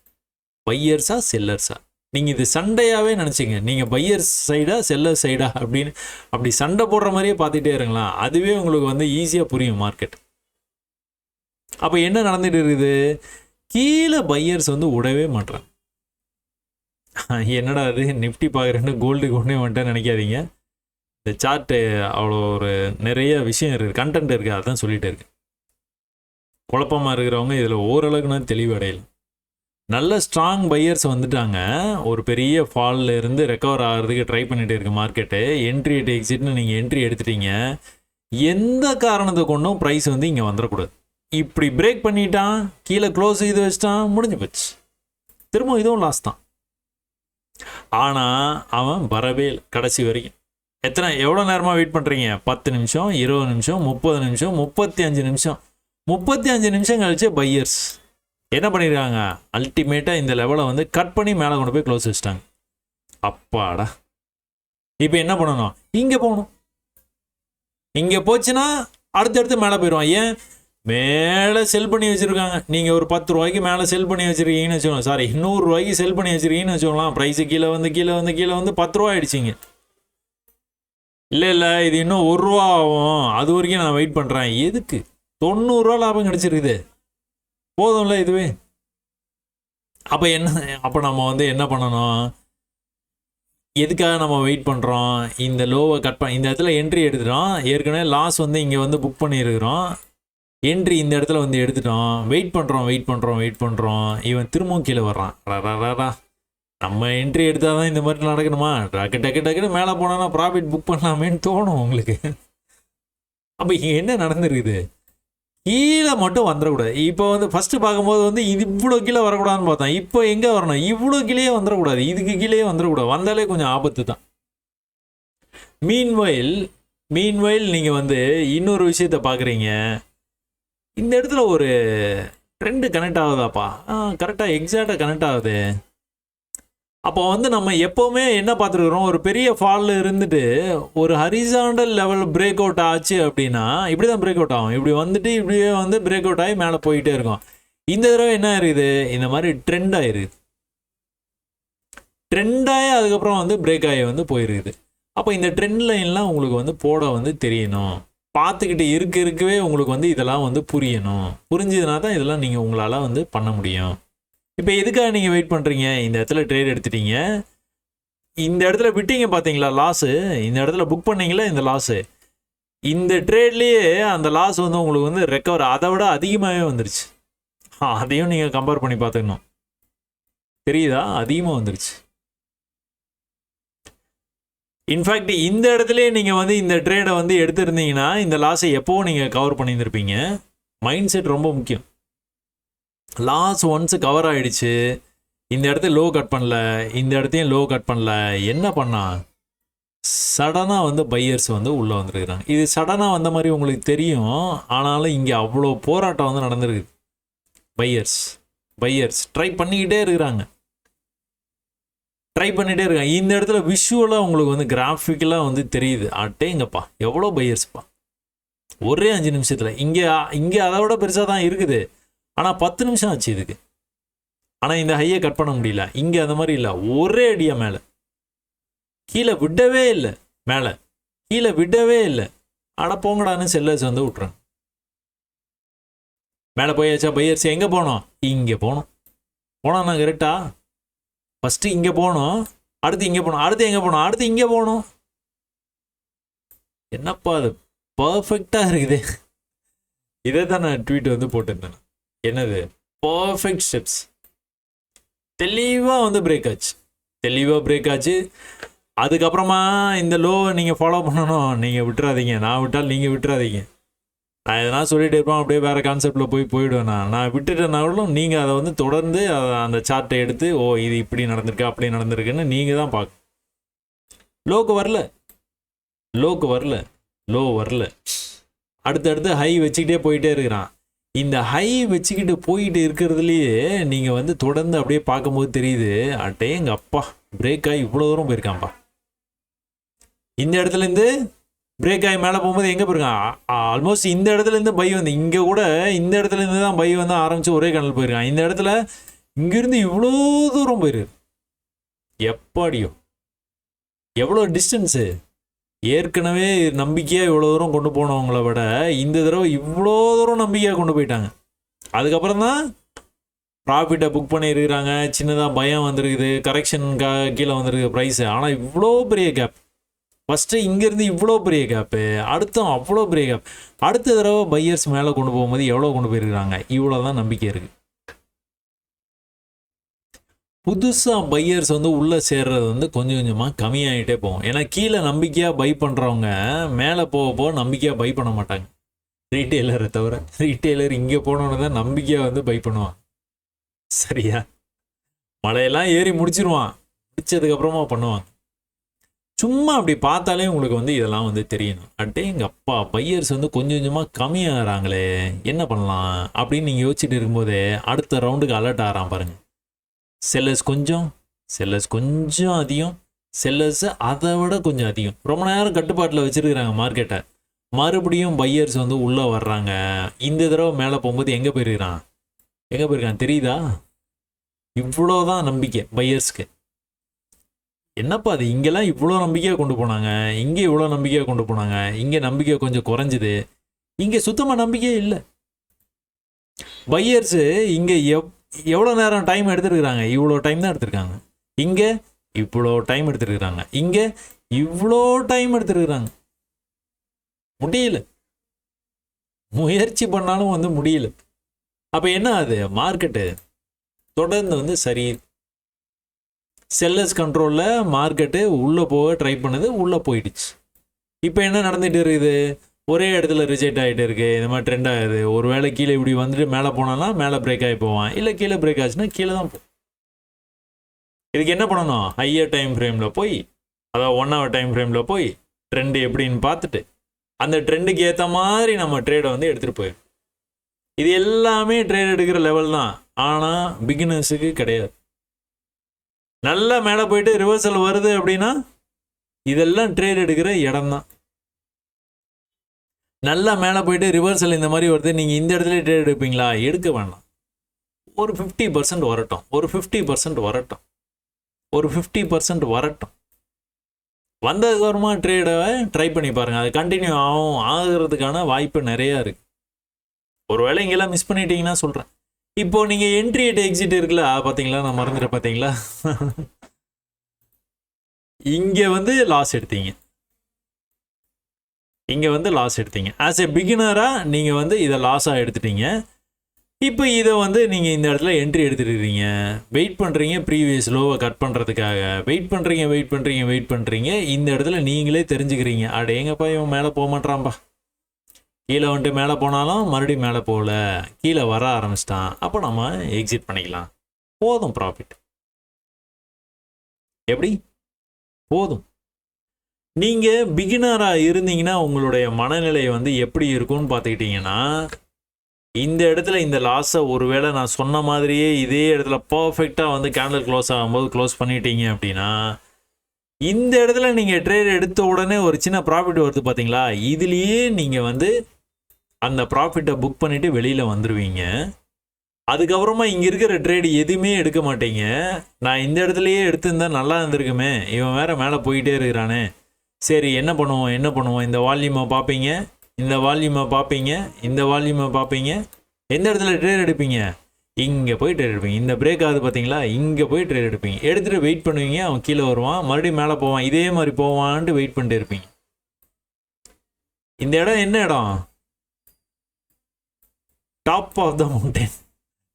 பையர்ஸா செல்லர்ஸா, நீங்கள் இது சண்டையாகவே நினச்சிங்க, நீங்கள் பையர்ஸ் சைடா செல்லர் சைடா அப்படின்னு அப்படி சண்டை போடுற மாதிரியே பார்த்துட்டே இருங்களா, அதுவே உங்களுக்கு வந்து ஈஸியாக புரியும் மார்க்கெட். அப்போ என்ன நடந்துட்டு இருக்குது, கீழே பையர்ஸ் வந்து விடவே மாட்டேறான். என்னடா அது நிஃப்டி பார்க்குறேன்னு கோல்டுக்கு ஒன்றே வந்துட்டேன்னு நினைக்காதீங்க. இந்த சார்ட்டு அவ்வளோ ஒரு நிறைய விஷயம் இருக்குது, கண்டென்ட் இருக்குது, அதான் சொல்லிகிட்டே இருக்கு. குழப்பமாக இருக்கிறவங்க இதில் ஓரளவுக்குனா தெளிவடையலாம். நல்ல ஸ்ட்ராங் பையர்ஸ் வந்துட்டாங்க, ஒரு பெரிய ஃபாலில் இருந்து ரெக்கவர் ஆகிறதுக்கு ட்ரை பண்ணிகிட்டே இருக்கு மார்க்கெட்டு. என்ட்ரி எக்ஸிட்னு நீங்கள் என்ட்ரி எடுத்துட்டீங்க, எந்த காரணத்தை கொண்டும் ப்ரைஸ் வந்து இங்கே வந்துடக்கூடாது. இப்படி பிரேக் பண்ணிட்டான், கீழே க்ளோஸ் இது வச்சிட்டான், முடிஞ்சு போச்சு, திரும்ப இதுவும் லாஸ் தான். ஆனால் அவன் வரவே இல்லை கடைசி வரைக்கும். எவ்வளோ நேரமாக வெயிட் பண்ணுறீங்க? 10 நிமிஷம், 20 நிமிஷம், 30 நிமிஷம், 35 நிமிஷம். 35 நிமிஷம் கழிச்சு பையர்ஸ் என்ன பண்ணியிருக்காங்க, அல்டிமேட்டாக இந்த லெவலை வந்து கட் பண்ணி மேலே கொண்டு போய் க்ளோஸ் வச்சிட்டாங்க. அப்பாடா, இப்போ என்ன பண்ணணும், இங்கே போகணும். இங்கே போச்சுன்னா அடுத்தடுத்து மேலே போயிடுவான். ஏன், மேலே செல் பண்ணி வச்சுருக்காங்க. நீங்கள் ஒரு 10 ரூபாய்க்கு மேலே செல் பண்ணி வச்சுருக்கீங்கன்னு வச்சுக்கோங்க, சாரி 100 ரூபாய்க்கு செல் பண்ணி வச்சுருக்கீங்கன்னு வச்சுக்கோங்களேன். ப்ரைஸு கீழே வந்து 10 ரூபா ஆகிடுச்சிங்க. இல்லை இது இன்னும் 1 ரூபா ஆகும், அது வரைக்கும் நான் வெயிட் பண்ணுறேன். எதுக்கு? 90 ரூபா லாபம் கிடச்சிருக்குது, போதும்ல இதுவே. அப்போ நம்ம வந்து என்ன பண்ணணும், எதுக்காக நம்ம வெயிட் பண்ணுறோம், இந்த லோவை கட் பண்ண இந்த இடத்துல என்ட்ரி எடுத்துட்டோம். ஏற்கனவே லாஸ் வந்து இங்கே வந்து புக் பண்ணியிருக்கிறோம், என்ட்ரி இந்த இடத்துல வந்து எடுத்துட்டோம். வெயிட் பண்ணுறோம். இவன் திரும்பவும் கீழே வர்றான். நம்ம என்ட்ரி எடுத்தால் தான் இந்த மாதிரி நடக்கணுமா? டக்குன்னு மேலே போனோன்னா ப்ராஃபிட் புக் பண்ணலாமேன்னு தோணும் உங்களுக்கு. அப்போ இங்கே என்ன நடந்துருக்குது, கீழே மட்டும் வந்துடக்கூடாது. இப்போ வந்து ஃபஸ்ட்டு பார்க்கும்போது வந்து இது இவ்வளோ கீழே வரக்கூடாதுன்னு பார்த்தோம். இப்போ எங்கே வரணும், இவ்வளோ கீழே வந்துடக்கூடாது, இதுக்கு கீழே வந்துடக்கூடாது. வந்தாலே கொஞ்சம் ஆபத்து தான். மீன்வைல் நீங்கள் வந்து இன்னொரு விஷயத்தை பார்க்குறீங்க. இந்த இடத்துல ஒரு ட்ரெண்டு கனெக்ட் ஆகுதாப்பா, கரெக்டாக எக்ஸாக்டாக கனெக்ட் ஆகுது. அப்போ வந்து நம்ம எப்போவுமே என்ன பார்த்துருக்குறோம், ஒரு பெரிய ஃபாலில் இருந்துட்டு ஒரு ஹரிசாண்டல் லெவல் பிரேக் அவுட் ஆச்சு அப்படின்னா இப்படி தான் பிரேக் அவுட் ஆகும். இப்படி வந்துட்டு இப்படியே வந்து பிரேக் அவுட் ஆகி மேலே போயிட்டே இருக்கும். இந்த தடவை என்ன ஆயிருது, இந்த மாதிரி ட்ரெண்ட் ஆயிருது. ட்ரெண்டாகி அதுக்கப்புறம் வந்து பிரேக் ஆகி வந்து போயிருக்குது. அப்போ இந்த ட்ரெண்ட் லைன்லாம் உங்களுக்கு வந்து போட வந்து தெரியணும், பார்த்துக்கிட்டு இருக்கவே உங்களுக்கு வந்து இதெல்லாம் வந்து புரியணும். புரிஞ்சதுனா தான் இதெல்லாம் நீங்கள் உங்களால் வந்து பண்ண முடியும். இப்போ எதுக்காக நீங்கள் வெயிட் பண்ணுறீங்க? இந்த இடத்துல ட்ரேட் எடுத்துட்டீங்க, இந்த இடத்துல விட்டீங்க பார்த்தீங்களா லாஸு, இந்த இடத்துல புக் பண்ணீங்களா இந்த லாஸு, இந்த ட்ரேட்லேயே அந்த லாஸ் வந்து உங்களுக்கு வந்து ரெக்கவர் அதை விட அதிகமாகவே வந்துருச்சு. அதையும் நீங்கள் கம்பேர் பண்ணி பார்த்துக்கணும். தெரியுதா? அதிகமாக வந்துருச்சு. இன்ஃபேக்ட் இந்த இடத்துலயே நீங்கள் வந்து இந்த ட்ரேடை வந்து எடுத்துருந்தீங்கன்னா இந்த லாஸை எப்போவும் நீங்கள் கவர் பண்ணியிருந்திருப்பீங்க. மைண்ட் செட் ரொம்ப முக்கியம். லாஸ் ஒன்ஸ் கவர் ஆகிடுச்சு, இந்த இடத்த லோ கட் பண்ணல, இந்த இடத்தையும் லோ கட் பண்ணல, என்ன பண்ணா சடனாக வந்து பையர்ஸ் வந்து உள்ளே வந்துருக்குறாங்க. இது சடனாக வந்த மாதிரி உங்களுக்கு தெரியும், ஆனாலும் இங்கே அவ்வளோ போராட்டம் வந்து நடந்திருக்கு. பையர்ஸ் ட்ரை பண்ணிக்கிட்டே இருக்கிறாங்க. இந்த இடத்துல விஷுவலாக உங்களுக்கு வந்து கிராஃபிக்கலாக வந்து தெரியுது. அட்டேங்கப்பா எவ்வளோ பையர்ஸ்ப்பா ஒரே 5 நிமிஷத்தில். இங்கே அதை விட பெருசாக தான் இருக்குது, ஆனால் 10 நிமிஷம் ஆச்சு இதுக்கு. ஆனால் இந்த ஹையை கட் பண்ண முடியல. இங்கே அந்த மாதிரி இல்லை, ஒரே அடியாக மேலே, கீழே விடவே இல்லை, மேலே கீழே விடவே இல்லை. ஆனால் போங்கடான்னு செல்லர்ஸ் வந்து விட்றாங்க. மேலே போயாச்சா பையர்ஸ்? எங்கே போனோம்? இங்கே போனோம். போனோம்னா கரெக்டா? ஃபஸ்ட்டு இங்கே போனோம், அடுத்து இங்கே போனோம், அடுத்து எங்கே போனோம், அடுத்து இங்கே போனோம். என்னப்பா அது பர்ஃபெக்டாக இருக்குது. இதை தான் நான் ட்வீட் வந்து போட்டிருந்தேன். என்னது? Perfect steps. தெளிவாக வந்து பிரேக் ஆச்சு. அதுக்கப்புறமா இந்த லோவை நீங்கள் ஃபாலோ பண்ணணும். நீங்கள் விட்டுறாதீங்க, நான் விட்டால் நீங்கள் விட்டுறாதீங்க. நான் எதனா சொல்லிகிட்டே இருப்பேன், அப்படியே வேறு கான்செப்டில் போயிடுவேன். நான் விட்டுட்டேனாலும் நீங்கள் அதை வந்து தொடர்ந்து அந்த சார்ட்டை எடுத்து இது இப்படி நடந்திருக்கு அப்படி நடந்திருக்குன்னு நீங்கள் தான் பார்க்க. லோ வரல. அடுத்தடுத்து ஹை வச்சுக்கிட்டே போயிட்டே இருக்கிறான். இந்த ஹை வச்சுக்கிட்டு போயிட்டு இருக்கிறதுலையே நீங்கள் வந்து தொடர்ந்து அப்படியே பார்க்கும்போது தெரியுது, அட்டே எங்கள் அப்பா பிரேக் ஆகி இவ்வளோ தூரம் போயிருக்கான்ப்பா. இந்த இடத்துலேருந்து பிரேக் ஆகி மேலே போகும்போது எங்கே போயிருக்கான்? ஆல்மோஸ்ட் இந்த இடத்துலேருந்து பை வந்து இங்கே கூட இந்த இடத்துலேருந்து தான் பை வந்து ஆரம்பித்து ஒரே கணல் போயிருக்கான். இந்த இடத்துல இங்கேருந்து இவ்வளோ தூரம் போயிருக்கு. எப்பாடியோ எவ்வளோ டிஸ்டன்ஸு! ஏற்கனவே நம்பிக்கையாக இவ்வளோ தூரம் கொண்டு போனவங்கள விட இந்த தடவை இவ்வளோ தூரம் நம்பிக்கையாக கொண்டு போயிட்டாங்க. அதுக்கப்புறம் தான் ப்ராஃபிட்டை புக் பண்ணியிருக்கிறாங்க. சின்னதாக பயம் வந்திருக்குது, கரெக்ஷனுக்காக கீழே வந்திருக்கு ப்ரைஸு. ஆனால் இவ்வளோ பெரிய கேப். ஃபஸ்ட்டு இங்கேருந்து இவ்வளோ பெரிய கேப்பு, அடுத்தும் அவ்வளோ பெரிய கேப். அடுத்த தடவை பையர்ஸ் மேலே கொண்டு போகும்போது எவ்வளோ கொண்டு போயிருக்கிறாங்க? இவ்வளோ தான் நம்பிக்கை இருக்குது. புதுசாக பையர்ஸ் வந்து உள்ளே சேர்றது வந்து கொஞ்சம் கொஞ்சமாக கம்மியாகிட்டே போகும். ஏன்னா கீழே நம்பிக்கையாக பை பண்ணுறவங்க மேலே போக நம்பிக்கையாக பை பண்ண மாட்டாங்க. ரீட்டெய்லரை தவிர. ரீட்டெய்லர் இங்கே போனோன்னு தான் நம்பிக்கையாக வந்து பை பண்ணுவான். சரியா? மழையெல்லாம் ஏறி முடிச்சிருவான், முடிச்சதுக்கப்புறமா பண்ணுவாங்க. சும்மா அப்படி பார்த்தாலே உங்களுக்கு வந்து இதெல்லாம் வந்து தெரியணும். எங்கள் அப்பா பையர்ஸ் வந்து கொஞ்சம் கொஞ்சமாக கம்மியாகிறாங்களே, என்ன பண்ணலாம் அப்படின்னு நீங்கள் யோசிச்சுட்டு இருக்கும்போதே அடுத்த ரவுண்டுக்கு அலர்ட் ஆகிறான் பாருங்கள். செல்லர்ஸ் கொஞ்சம் அதிகம், செல்லர்ஸ் அதை விட கொஞ்சம் அதிகம். ரொம்ப நேரம் கட்டுப்பாட்டில் வச்சுருக்கிறாங்க மார்க்கெட்டை. மறுபடியும் பையர்ஸ் வந்து உள்ளே வர்றாங்க. இந்த தடவை மேலே போகும்போது எங்கே போயிருக்கான் தெரியுதா? இவ்வளோதான் நம்பிக்கை பையர்ஸ்க்கு. என்னப்பா அது, இங்கெல்லாம் இவ்வளோ நம்பிக்கையாக கொண்டு போனாங்க, இங்கே இவ்வளோ நம்பிக்கையாக கொண்டு போனாங்க, இங்கே நம்பிக்கை கொஞ்சம் குறைஞ்சிது, இங்கே சுத்தமாக நம்பிக்கையே இல்லை. பையர்ஸு இங்கே எவ்வளோ நேரம் டைம் எடுத்துருக்குறாங்க? இவ்வளோ டைம் தான் எடுத்துருக்காங்க. இங்கே இவ்வளோ டைம் எடுத்துருக்குறாங்க, இங்கே இவ்வளோ டைம் எடுத்துருக்குறாங்க. முடியல, முயற்சி பண்ணாலும் வந்து முடியல. அப்போ என்ன ஆகுது? மார்க்கெட்டு தொடர்ந்து வந்து சரி, செல்லர்ஸ் கண்ட்ரோலில் மார்க்கெட்டு உள்ளே போக ட்ரை பண்ணுது, உள்ளே போயிடுச்சு. இப்போ என்ன நடந்துகிட்டு இருக்குது? ஒரே இடத்துல ரிஜெக்ட் ஆகிட்டு இருக்குது. இந்த மாதிரி ட்ரெண்ட் ஆகுது. ஒரு வேளை கீழே இப்படி வந்துட்டு மேலே போனாலும் மேலே பிரேக் ஆகி போவான், இல்லை கீழே பிரேக் ஆச்சுன்னா கீழே தான் போகும். இதுக்கு என்ன பண்ணணும்? ஹையர் டைம் ஃப்ரேமில் போய், அதாவது 1 hour டைம் ஃப்ரேமில் போய் ட்ரெண்டு எப்படின்னு பார்த்துட்டு அந்த ட்ரெண்டுக்கு ஏற்ற மாதிரி நம்ம ட்ரேடை வந்து எடுத்துகிட்டு போயிடும். இது எல்லாமே ட்ரேட் எடுக்கிற லெவல் தான், ஆனால் பிகினர்ஸுக்கு கிடையாது. நல்லா மேலே போயிட்டு ரிவர்சல் வருது அப்படின்னா இதெல்லாம் ட்ரேட் எடுக்கிற இடம் தான். நல்லா மேலே போயிட்டு ரிவர்சல் இந்த மாதிரி வருது, நீங்கள் இந்த இடத்துல ட்ரேட் எடுப்பீங்களா? எடுக்க வேண்டாம். ஒரு 50% வரட்டும், ஒரு 50% வரட்டும். வந்ததுக்கப்புறமா ட்ரேடை ட்ரை பண்ணி பாருங்கள். அது கண்டினியூ ஆகிறதுக்கான வாய்ப்பு நிறையா இருக்குது. ஒருவேளை இங்கெல்லாம் மிஸ் பண்ணிட்டீங்கன்னா சொல்கிறேன். இப்போ நீங்கள் என்ட்ரி அட் எக்ஸிட் இருக்குல்ல, பார்த்தீங்களா, நான் மறந்துட்டேன் பார்த்தீங்களா. இங்கே வந்து லாஸ் எடுத்தீங்க, இங்கே வந்து லாஸ் எடுத்தீங்க. ஆஸ் எ பிகினராக நீங்கள் வந்து இதை லாஸாக எடுத்துட்டீங்க. இப்போ இதை வந்து நீங்கள் இந்த இடத்துல என்ட்ரி எடுத்துருக்கீங்க, வெயிட் பண்ணுறீங்க ப்ரீவியஸ் லோவை கட் பண்ணுறதுக்காக. வெயிட் பண்ணுறீங்க. இந்த இடத்துல நீங்களே தெரிஞ்சுக்கிறீங்க, அடேங்கப்பா இவன் மேலே போக மாட்டான்ப்பா, கீழே வந்துட்டு மேலே போனாலும் மறுபடியும் மேலே போகல, கீழே வர ஆரம்பிச்சிட்டான், அப்போ நம்ம எக்ஸிட் பண்ணிக்கலாம். போதும் ப்ராஃபிட். எப்படி போதும். நீங்கள் பிகினராக இருந்தீங்கன்னா உங்களுடைய மனநிலை வந்து எப்படி இருக்கும்னு பார்த்துக்கிட்டிங்கன்னா, இந்த இடத்துல இந்த லாஸை ஒருவேளை நான் சொன்ன மாதிரியே இதே இடத்துல பர்ஃபெக்டாக வந்து கேண்டில் க்ளோஸ் ஆகும்போது க்ளோஸ் பண்ணிட்டீங்க அப்படின்னா, இந்த இடத்துல நீங்கள் ட்ரேட் எடுத்த உடனே ஒரு சின்ன ப்ராஃபிட் வருது பார்த்தீங்களா, இதுலேயே நீங்கள் வந்து அந்த ப்ராஃபிட்டை புக் பண்ணிவிட்டு வெளியில் வந்துடுவீங்க. அதுக்கப்புறமா இங்கே இருக்கிற ட்ரேடு எதுவுமே எடுக்க மாட்டீங்க. நான் இந்த இடத்துலையே எடுத்திருந்தா நல்லா இருந்திருக்குமே, இவன் வேறு மேலே போயிட்டே இருக்கிறானே, சரி என்ன பண்ணுவோம், இந்த வால்யூமை பார்ப்பீங்க, இந்த வால்யூமை பார்ப்பீங்க. எந்த இடத்துல ட்ரேட் எடுப்பீங்க, இங்கே போய் ட்ரேட் எடுப்பீங்க. இந்த பிரேக் ஆகுது பார்த்தீங்களா, இங்கே போய் ட்ரேட் எடுப்பீங்க. எடுத்துகிட்டு வெயிட் பண்ணுவீங்க, அவன் கீழே வருவான், மறுபடியும் மேலே போவான், இதே மாதிரி போவான்ட்டு வெயிட் பண்ணிட்டு இருப்பீங்க. இந்த இடம் என்ன இடம், டாப் ஆஃப் த மவுண்டன்,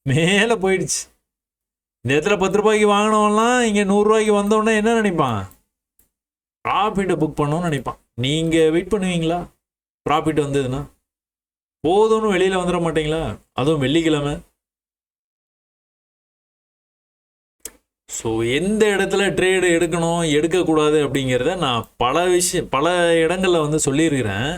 மேலே போயிடுச்சு. இந்த இடத்துல 10 ரூபாய்க்கு வாங்கினவன்லாம் இங்கே 100 ரூபாய்க்கு வந்தோடனே என்ன நினைப்பான், ப்ராஃபிட்டை புக் பண்ணணும்னு நினைப்பான். நீங்கள் வெயிட் பண்ணுவீங்களா, ப்ராஃபிட் வந்ததுன்னா போதும்னு வெளியில் வந்துட மாட்டீங்களா, அதுவும் வெள்ளிக்கிழமை. ஸோ எந்த இடத்துல ட்ரேடு எடுக்கணும் எடுக்கக்கூடாது அப்படிங்கிறத நான் பல இடங்களில் வந்து சொல்லியிருக்கிறேன்.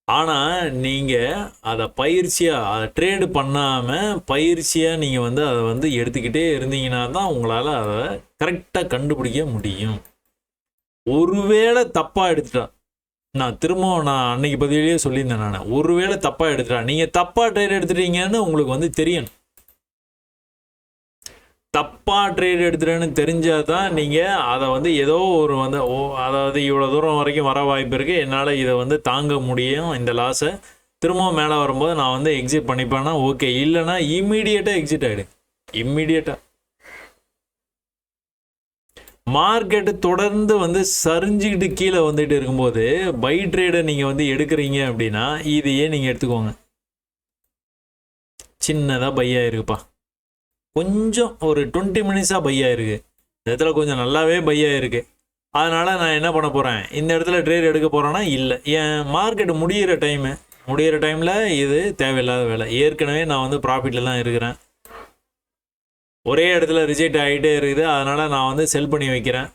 ஆனால் நீங்கள் அதை பயிற்சியாக, அதை ட்ரேடு பண்ணாமல் பயிற்சியாக நீங்கள் வந்து அதை வந்து எடுத்துக்கிட்டே இருந்தீங்கன்னா தான் உங்களால் அதை கரெக்டாக கண்டுபிடிக்க முடியும். ஒருவேளை தப்பாக எடுத்துட்டா, நான் அன்னைக்கு பதிவிலேயே சொல்லியிருந்தேன், நான் ஒருவேளை தப்பாக எடுத்துட்டா, நீங்கள் தப்பாக ட்ரேட் எடுத்துட்டீங்கன்னு உங்களுக்கு வந்து தெரியணும். தப்பாக ட்ரேட் எடுத்துட்டேன்னு தெரிஞ்சால் தான் நீங்கள் அதை வந்து ஏதோ ஒரு வந்து அதாவது இவ்வளோ தூரம் வரைக்கும் வர வாய்ப்பு இருக்குது, என்னால் இதை வந்து தாங்க முடியும், இந்த லாஸை திரும்பவும் மேலே வரும்போது நான் வந்து எக்ஸிட் பண்ணிப்பேன்னா ஓகே, இல்லைனா இம்மீடியட்டாக எக்ஸிட் ஆகிடு. இம்மீடியட்டாக மார்க்கெட்டு தொடர்ந்து வந்து சரிஞ்சுக்கிட்டு கீழே வந்துட்டு இருக்கும்போது பை ட்ரேடை நீங்கள் வந்து எடுக்கிறீங்க அப்படின்னா இதையே நீங்கள் எடுத்துக்கோங்க. சின்னதாக பை ஆகிருக்குப்பா, கொஞ்சம் ஒரு 20 மினிட்ஸாக பை ஆகிருக்கு, இந்த இடத்துல கொஞ்சம் நல்லாவே பை ஆகிருக்கு, அதனால் நான் என்ன பண்ண போகிறேன், இந்த இடத்துல ட்ரேட் எடுக்க போகிறேன்னா இல்லை, என் மார்க்கெட்டு முடிகிற டைமில் இது தேவையில்லாத வேலை. ஏற்கனவே நான் வந்து ப்ராஃபிட்டில் தான் இருக்கிறேன், ஒரே இடத்துல ரிஜெக்ட் ஆகிட்டே இருக்குது, அதனால் நான் வந்து செல் பண்ணி வைக்கிறேன்.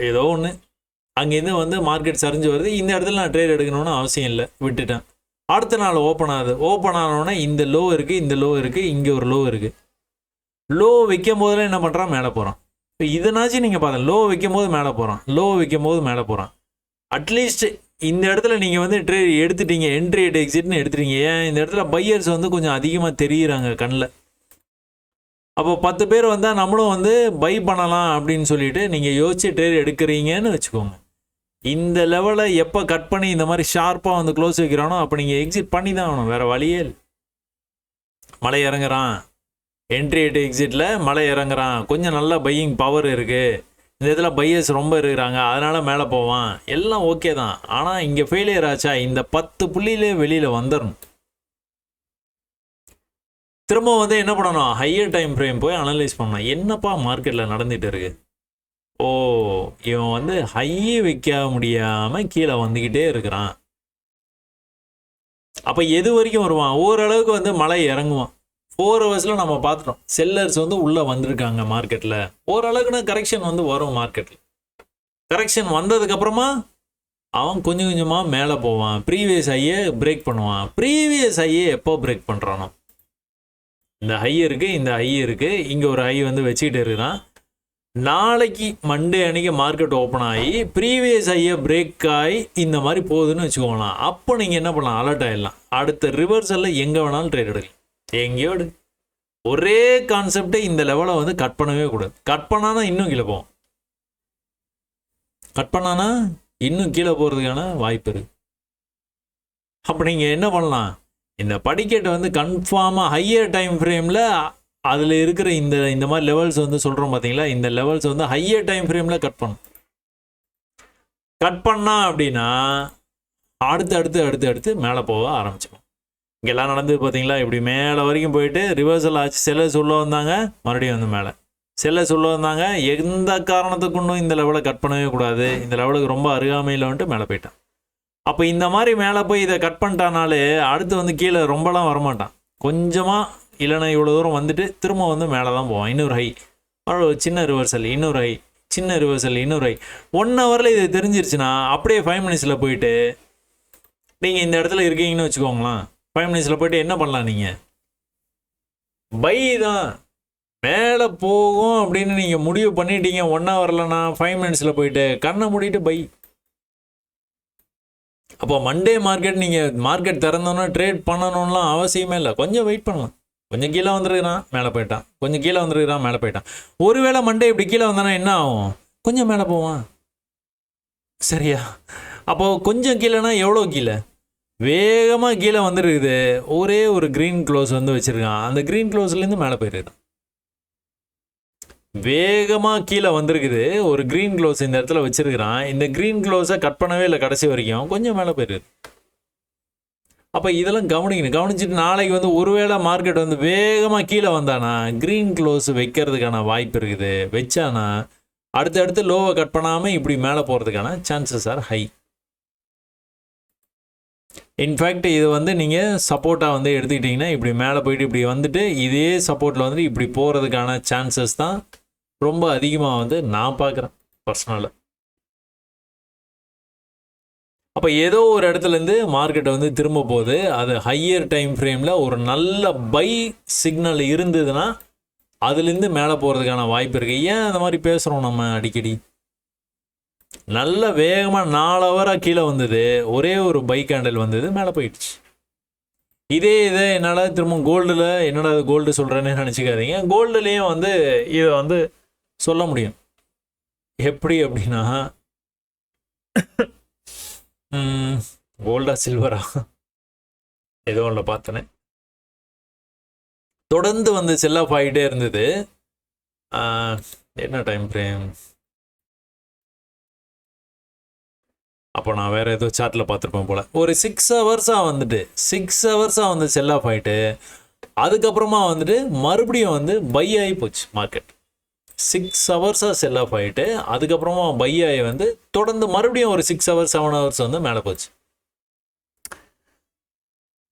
ஏதோ ஒன்று அங்கேருந்து வந்து மார்க்கெட் சரிஞ்சு வருது, இந்த இடத்துல நான் ட்ரேட் எடுக்கணும்னு அவசியம் இல்லை, விட்டுட்டேன். அடுத்த நாள் ஓப்பன் ஆனோடனே இந்த லோ இருக்குது, இங்கே ஒரு லோ இருக்குது. லோ வைக்கும் போதெல்லாம் என்ன பண்ணுறான், மேலே போகிறான். இப்போ இதனாச்சும் நீங்கள் பார்த்தேன், லோ வைக்கும் போது மேலே போகிறான். அட்லீஸ்ட் இந்த இடத்துல நீங்கள் வந்து ட்ரேட் எடுத்துட்டீங்க, என்ட்ரி அட் எக்ஸிட்னு எடுத்துட்டீங்க. ஏன் இந்த இடத்துல பையர்ஸ் வந்து கொஞ்சம் அதிகமாக தெரியுறாங்க கண்ணில். அப்போ 10 பேர் வந்தால் நம்மளும் வந்து பை பண்ணலாம் அப்படின்னு சொல்லிட்டு நீங்கள் யோசிச்சு ட்ரேட் எடுக்கிறீங்கன்னு வச்சுக்கோங்க. இந்த லெவலை எப்போ கட் பண்ணி இந்த மாதிரி ஷார்ப்பாக வந்து க்ளோஸ் வைக்கிறானோ அப்போ நீங்கள் எக்ஸிட் பண்ணி தான் ஆகணும், வேறு வழியே இல்லை. மலை இறங்குறான், என்ட்ரி அட் எக்ஸிட்டில் மலை இறங்குறான், கொஞ்சம் நல்லா பையிங் பவர் இருக்குது, இந்த இதில் பையர்ஸ் ரொம்ப இருக்கிறாங்க, அதனால் மேலே போவான், எல்லாம் ஓகே தான். ஆனால் இங்கே ஃபெயிலியர் ஆச்சா, இந்த 10 புள்ளியிலே வெளியில் வந்துடணும். திரும்ப வந்து என்ன பண்ணணும், ஹையர் டைம் ஃப்ரேம் போய் அனலைஸ் பண்ணணும், என்னப்பா மார்க்கெட்டில் நடந்துகிட்டு இருக்கு. ஓ, இவன் வந்து ஹையே வைக்க முடியாமல் கீழே வந்துக்கிட்டே இருக்கிறான். அப்போ எது வரைக்கும் வருவான், ஓரளவுக்கு வந்து மழை இறங்குவான். 4 ஹவர்ஸில் நம்ம பார்த்துட்டோம், செல்லர்ஸ் வந்து உள்ளே வந்திருக்காங்க மார்க்கெட்டில், ஓரளவுக்குனா கரெக்ஷன் வந்து வரும். மார்க்கெட்டில் கரெக்ஷன் வந்ததுக்கப்புறமா அவன் கொஞ்சம் கொஞ்சமாக மேலே போவான், ப்ரீவியஸ் ஹையை பிரேக் பண்ணுவான். ப்ரீவியஸ் ஹையை எப்போ பிரேக் பண்ணுறானோ, இந்த ஹை இருக்குது, இங்கே ஒரு ஹை வந்து வச்சுக்கிட்டு இருக்கிறான். நாளைக்கு மண்டே அன்றைக்கி மார்க்கெட் ஓப்பன் ஆகி ப்ரீவியஸ் ஹையை பிரேக் ஆகி இந்த மாதிரி போகுதுன்னு வச்சுக்கோங்களேன். அப்போ நீங்கள் என்ன பண்ணலாம், அலர்ட் ஆகிடலாம். அடுத்த ரிவர்சலில் எங்கே வேணாலும் ட்ரேட் எடுக்கலாம், எங்கேயோ எடு. ஒரே கான்செப்டை இந்த லெவலை வந்து கட் பண்ணவே கூடாது, கட் பண்ணால் தான் இன்னும் கீழே போகும். கட் பண்ணானா இன்னும் கீழே போகிறதுக்கான வாய்ப்பு இருக்குது. அப்போ நீங்கள் என்ன பண்ணலாம், இந்த படிக்கட்டை வந்து கன்ஃபார்மாக ஹையர் டைம் ஃப்ரேமில் அதில் இருக்கிற இந்த மாதிரி லெவல்ஸ் வந்து சொல்கிறோம் பார்த்தீங்களா, இந்த லெவல்ஸ் வந்து ஹையர் டைம் ஃப்ரேமில் கட் பண்ணும். கட் பண்ணா அப்படின்னா அடுத்து மேலே போக ஆரம்பிச்சிடும். இங்கெல்லாம் நடந்தது பார்த்தீங்களா, இப்படி மேலே வரைக்கும் போயிட்டு ரிவர்சல் ஆச்சு. செல்லர்ஸ் உள்ள வந்தாங்க, மறுபடியும் வந்து மேலே செல்லர்ஸ் உள்ள வந்தாங்க. எந்த காரணத்தை கொண்டும் இந்த லெவலை கட் பண்ணவே கூடாது, இந்த லெவலுக்கு ரொம்ப அருகாமையில் வந்துட்டு மேலே போயிட்டான். அப்போ இந்த மாதிரி மேலே போய் இதை கட் பண்ணிட்டானாலே அடுத்து வந்து கீழே ரொம்பலாம் வரமாட்டான். கொஞ்சமாக இல்லைன்னா இவ்வளோ தூரம் வந்துட்டு திரும்ப வந்து மேலே தான் போவான். இன்னொரு ஹை, சின்ன ரிவர்சல், இன்னொரு ஹை, சின்ன ரிவர்சல், இன்னொரு ஹை. 1 ஹவரில் இது தெரிஞ்சிருச்சுன்னா அப்படியே 5 மினிட்ஸில் போயிட்டு நீங்கள் இந்த இடத்துல இருக்கீங்கன்னு வச்சுக்கோங்களேன். 5 மினிட்ஸில் போயிட்டு என்ன பண்ணலாம், நீங்கள் பை தான் மேலே போகும் அப்படின்னு நீங்கள் முடிவு பண்ணிட்டீங்க. 1 ஹவர்லனா 5 மினிட்ஸில் போயிட்டு கண்ணை மூடிட்டு பை. அப்போ மண்டே மார்க்கெட் நீங்கள் மார்க்கெட் திறந்தோன்னா ட்ரேட் பண்ணணும்லாம் அவசியமே இல்லை. கொஞ்சம் வெயிட் பண்ணலாம். கொஞ்சம் கீழே வந்துருக்கிறான் மேலே போயிட்டான், கொஞ்சம் கீழே வந்துருக்கிறான் மேலே போயிட்டான். ஒருவேளை மண்டே இப்படி கீழே வந்தானா என்ன ஆகும், கொஞ்சம் மேலே போவான். சரியா? அப்போது கொஞ்சம் கீழேனா எவ்வளோ கீழே, வேகமாக கீழே வந்துருக்குது. ஒரே ஒரு க்ரீன் க்ளோஸ் வந்து வச்சுருக்கான், அந்த க்ரீன் க்ளோஸ்லேருந்து மேலே போயிருக்கான். வேகமாக கீழே வந்திருக்குது, ஒரு க்ரீன் க்ளோஸ் இந்த இடத்துல வச்சிருக்கிறான். இந்த க்ரீன் க்ளோஸை கட் பண்ணவே இல்லை கடைசி வரைக்கும், கொஞ்சம் மேலே போயிருக்கு. அப்போ இதெல்லாம் கவனிச்சுட்டு நாளைக்கு வந்து ஒருவேளை மார்க்கெட் வந்து வேகமாக கீழே வந்தானா க்ரீன் க்ளோஸ் வைக்கிறதுக்கான வாய்ப்பு இருக்குது. வச்சானா அடுத்தடுத்து லோவை கட் பண்ணாமல் இப்படி மேலே போகிறதுக்கான சான்சஸ் ஆர் ஹை. இன்ஃபேக்ட் இது வந்து நீங்கள் சப்போர்ட்டாக வந்து எடுத்துக்கிட்டிங்கன்னா இப்படி மேலே போயிட்டு இப்படி வந்துட்டு இதே சப்போர்ட்டில் வந்துட்டு இப்படி போகிறதுக்கான சான்சஸ் தான் ரொம்ப அதிகமாக வந்து நான் பார்க்குறேன் பர்சனலாக. அப்போ ஏதோ ஒரு இடத்துலேருந்து மார்க்கெட்டை வந்து திரும்ப போகுது, அது ஹையர் டைம் ஃப்ரேமில் ஒரு நல்ல பை சிக்னல் இருந்ததுன்னா அதுலேருந்து மேலே போகிறதுக்கான வாய்ப்பு இருக்குது. ஏன் அந்த மாதிரி பேசுகிறோம் நம்ம அடிக்கடி? நல்ல வேகமாக 4 ஹவராக கீழே வந்தது, ஒரே ஒரு பை கேண்டில் வந்தது, மேலே போயிடுச்சு. இதே என்னால் திரும்ப கோல்டில் என்னடா கோல்டு சொல்கிறேன்னு நினச்சிக்காதீங்க. கோல்டுலேயும் வந்து இதை வந்து சொல்ல முடியும். எப்படி அப்படின்னா கோல்டா சில்வரா ஏதோ ஒன்றில் பார்த்தனே, தொடர்ந்து வந்து செல் ஆஃப் ஆகிட்டே இருந்தது. என்ன டைம் ஃப்ரேம், அப்போ நான் வேறு ஏதோ சார்ட்டில் பார்த்துருப்பேன் போல். ஒரு 6 ஹவர்ஸாக வந்துட்டு 6 ஹவர்ஸாக வந்து செல் ஆஃப் ஆகிட்டு அதுக்கப்புறமா வந்துட்டு மறுபடியும் வந்து பை ஆகி போச்சு மார்க்கெட். 6 ஹவர்ஸாக செல் ஆஃப் ஆகிட்டு அதுக்கப்புறமா பை ஆகி வந்து தொடர்ந்து மறுபடியும் ஒரு 6 ஹவர்ஸ் 7 ஹவர்ஸ் வந்து மேலே போச்சு.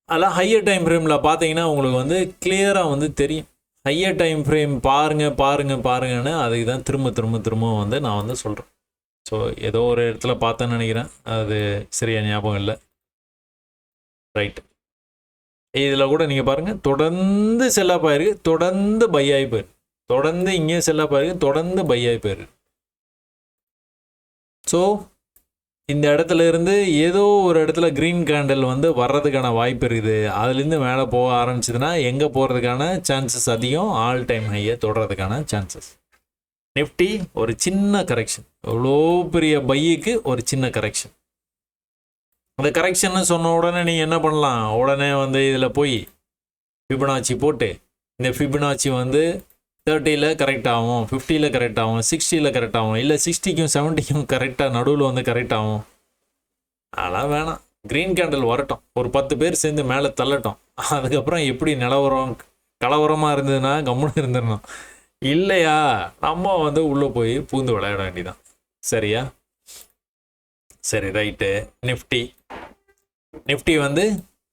அதெல்லாம் ஹையர் டைம் ஃப்ரேமில் பார்த்தீங்கன்னா உங்களுக்கு வந்து கிளியராக வந்து தெரியும். ஹையர் டைம் ஃப்ரேம் பாருங்கன்னு அதுக்கு தான் திரும்ப வந்து நான் வந்து சொல்கிறேன். ஸோ ஏதோ ஒரு இடத்துல பார்த்தேன்னு நினைக்கிறேன், அது சரியா ஞாபகம் இல்லை. ரைட், இதில் கூட நீங்கள் பாருங்கள், தொடர்ந்து செல் ஆஃப் ஆகிருக்கு, தொடர்ந்து பை ஆகி போயிருக்கு, தொடர்ந்து இங்கே செல் ஆஃப் ஆகிருக்கு, தொடர்ந்து பை ஆகி போயிருக்கு. ஸோ இந்த இடத்துல இருந்து ஏதோ ஒரு இடத்துல க்ரீன் கேண்டில் வந்து வர்றதுக்கான வாய்ப்பு இருக்குது. அதுலேருந்து மேலே போக ஆரம்பிச்சதுன்னா எங்கே போகிறதுக்கான சான்சஸ் அதிகம், ஆல் டைம் ஹையை தொடர்றதுக்கான சான்சஸ். நிஃப்டி ஒரு சின்ன கரெக்ஷன், எவ்வளோ பெரிய பையுக்கு ஒரு சின்ன கரெக்ஷன். அந்த கரெக்ஷன்னு சொன்ன உடனே நீங்கள் என்ன பண்ணலாம், உடனே வந்து இதில் போய் ஃபிபனாச்சி போட்டு இந்த ஃபிபனாச்சி வந்து 30ல் கரெக்ட் ஆகும், 50ல் கரெக்ட் ஆகும், 60ல் கரெக்ட் ஆகும், இல்லை 60க்கும் 70க்கும் கரெக்டாக நடுவில் வந்து கரெக்ட் ஆகும். அதெல்லாம் வேணாம், க்ரீன் கேண்டில் வரட்டும், ஒரு 10 பேர் சேர்ந்து மேலே தள்ளட்டும். அதுக்கப்புறம் எப்படி நிலவரம் கலவரமாக இருந்ததுன்னா கம்முன்னு இருந்துடணும். இல்லையா நம்ம வந்து உள்ளே போய் பூந்து விளையாட வேண்டியதான். சரியா? சரி, ரைட்டு. நிஃப்டி வந்து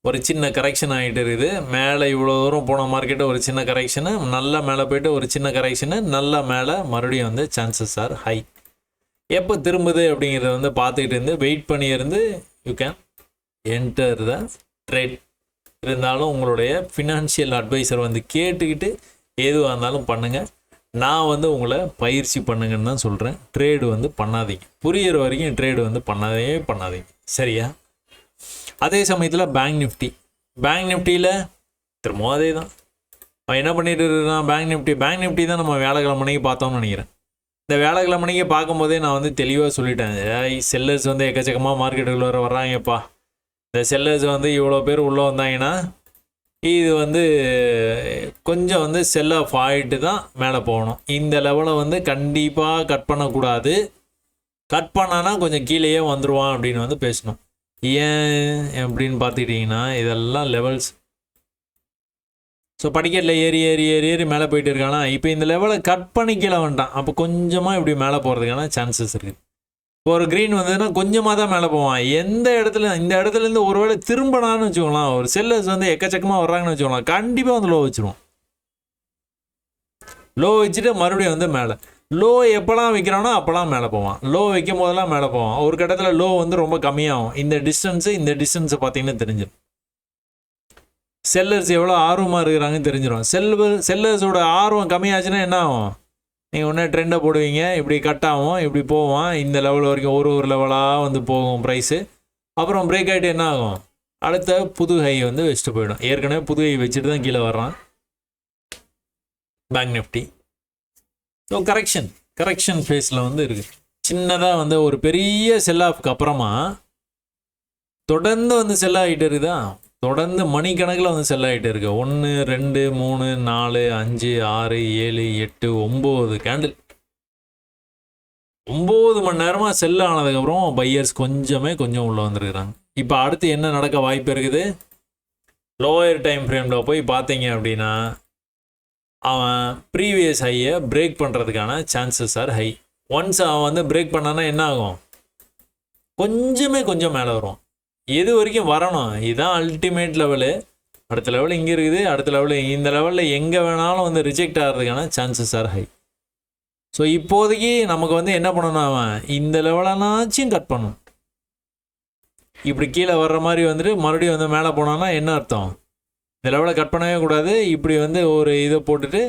ஒரு சின்ன கரெக்ஷன் ஆகிட்டு இருக்குது. மேலே இவ்வளோ தூரம் போன மார்க்கெட்டு ஒரு சின்ன கரெக்ஷனு, நல்லா மேலே போய்ட்டு ஒரு சின்ன கரெக்ஷனு, நல்லா மேலே மறுபடியும் வந்து சான்சஸ் ஆர் ஹை. எப்போ திரும்புது அப்படிங்கிறத வந்து பார்த்துக்கிட்டு இருந்து வெயிட் பண்ணியிருந்து you can enter the trade. இருந்தாலும் உங்களுடைய ஃபினான்ஷியல் அட்வைசர் வந்து கேட்டுக்கிட்டு எதுவாக இருந்தாலும் பண்ணுங்கள். நான் வந்து உங்களை பயிற்சி பண்ணுங்கன்னு தான் சொல்கிறேன். ட்ரேடு வந்து பண்ணாதீங்க, புரியிற வரைக்கும் ட்ரேடு வந்து பண்ணாதீங்க. சரியா? அதே சமயத்தில் பேங்க் நிஃப்டியில் திரும்பவும் அதே தான். அவன் என்ன பண்ணிட்டு இருக்கான், பேங்க் நிஃப்டி தான் நம்ம வியாழக்கிழமை மணிக்கு பார்த்தோம்னு நினைக்கிறேன். இந்த வியாழக்கிழமைக்கு பார்க்கும்போதே நான் வந்து தெளிவாக சொல்லிட்டேன், செல்லர்ஸ் வந்து எக்கச்சக்கமாக மார்க்கெட்டுக்குள்ளே வர்றாங்கப்பா, இந்த செல்லர்ஸ் வந்து இவ்வளோ பேர் உள்ளே வந்தாங்கன்னா இது வந்து கொஞ்சம் வந்து செல் ஆஃப் ஆகிட்டு தான் மேலே போகணும். இந்த லெவலை வந்து கண்டிப்பாக கட் பண்ணக்கூடாது. கட் பண்ணானா கொஞ்சம் கீழேயே வந்துடுவான் அப்படின்னு வந்து பேசணும். ஏன் அப்படின்னு பார்த்துக்கிட்டிங்கன்னா இதெல்லாம் லெவல்ஸ். ஸோ படிக்கட்டில் ஏறி ஏறி ஏறி ஏறி மேலே போயிட்டு இருக்கானா, இப்போ இந்த லெவலை கட் பண்ணி கீழே வந்துட்டான். அப்போ கொஞ்சமாக இப்படி மேலே போகிறதுக்கான சான்சஸ் இருக்குது. இப்போ ஒரு க்ரீன் வந்ததுன்னா கொஞ்சமாக தான் மேலே போவான். எந்த இடத்துல இந்த இடத்துலேருந்து ஒரு வேளை திரும்பினான்னு வச்சுக்கோங்களேன், ஒரு செல்லர்ஸ் வந்து எக்கச்சக்கமாக வர்றாங்கன்னு வச்சுக்கோங்களேன், கண்டிப்பாக வந்து லோ வச்சுருவோம். லோ வச்சுட்டு மறுபடியும் வந்து மேலே, லோ எப்போலாம் வைக்கிறானோ அப்போலாம் மேலே போவான். லோ வைக்கும் போதெல்லாம் மேலே போவான். ஒரு கட்டத்தில் லோ வந்து ரொம்ப கம்மியாகும். இந்த டிஸ்டன்ஸை பார்த்தீங்கன்னா தெரிஞ்சிடும். செல்லர்ஸ் எவ்வளோ ஆர்வமாக இருக்கிறாங்கன்னு தெரிஞ்சிடும். செல்லர்ஸோட ஆர்வம் கம்மியாச்சுன்னா என்ன ஆகும்? நீங்கள் ஒன்றே ட்ரெண்டை போடுவீங்க, இப்படி கட் ஆகும், இப்படி போவான், இந்த லெவல் வரைக்கும் ஒரு லெவலாக வந்து போகும் ப்ரைஸு. அப்புறம் பிரேக் ஆகிட்டு என்ன ஆகும்? அடுத்த புது ஹை வந்து வச்சுட்டு போயிடும். ஏற்கனவே புது ஹை வச்சுட்டு தான் கீழே வர்றான் பேங்க் நிஃப்டி. ஸோ கரெக்ஷன் ஃபேஸில் வந்து இருக்குது. சின்னதாக வந்து ஒரு பெரிய செல் ஆஃப்க்கு அப்புறமா தொடர்ந்து வந்து செல் ஆகிட்டு இருக்குதா, தொடர்ந்து மணிக்கணக்கில் வந்து செல் ஆகிட்டு இருக்கு. 1 2 3 4 5 6 7 8 9 கேண்டில், 9 மணி நேரமாக செல் ஆனதுக்கப்புறம் பையர்ஸ் கொஞ்சம் உள்ளே வந்துருக்குறாங்க. இப்போ அடுத்து என்ன நடக்க வாய்ப்பு இருக்குது? லோயர் டைம் ஃப்ரேமில் போய் பார்த்தீங்க அப்படின்னா அவன் ப்ரீவியஸ் ஹையை பிரேக் பண்ணுறதுக்கான சான்சஸ் ஆர் ஹை. ஒன்ஸ் அவன் வந்து பிரேக் பண்ணானா என்ன ஆகும்? கொஞ்சம் மேலே வரும். எது வரைக்கும் வரணும்? இதுதான் அல்டிமேட் லெவலு. அடுத்த லெவல் இங்கே இருக்குது, அடுத்த லெவலு இந்த லெவலில் எங்கே வேணாலும் வந்து ரிஜெக்ட் ஆகிறதுக்கான சான்சஸ் ஆர் ஹை. ஸோ இப்போதைக்கு நமக்கு வந்து என்ன பண்ணணும்? அவன் இந்த லெவலானாச்சும் கட் பண்ணணும். இப்படி கீழே வர்ற மாதிரி வந்துட்டு மறுபடியும் வந்து மேலே போனோன்னா என்ன அர்த்தம்? இந்த லெவலை கட் பண்ணவே கூடாது. இப்படி வந்து ஒரு இதை போட்டுட்டு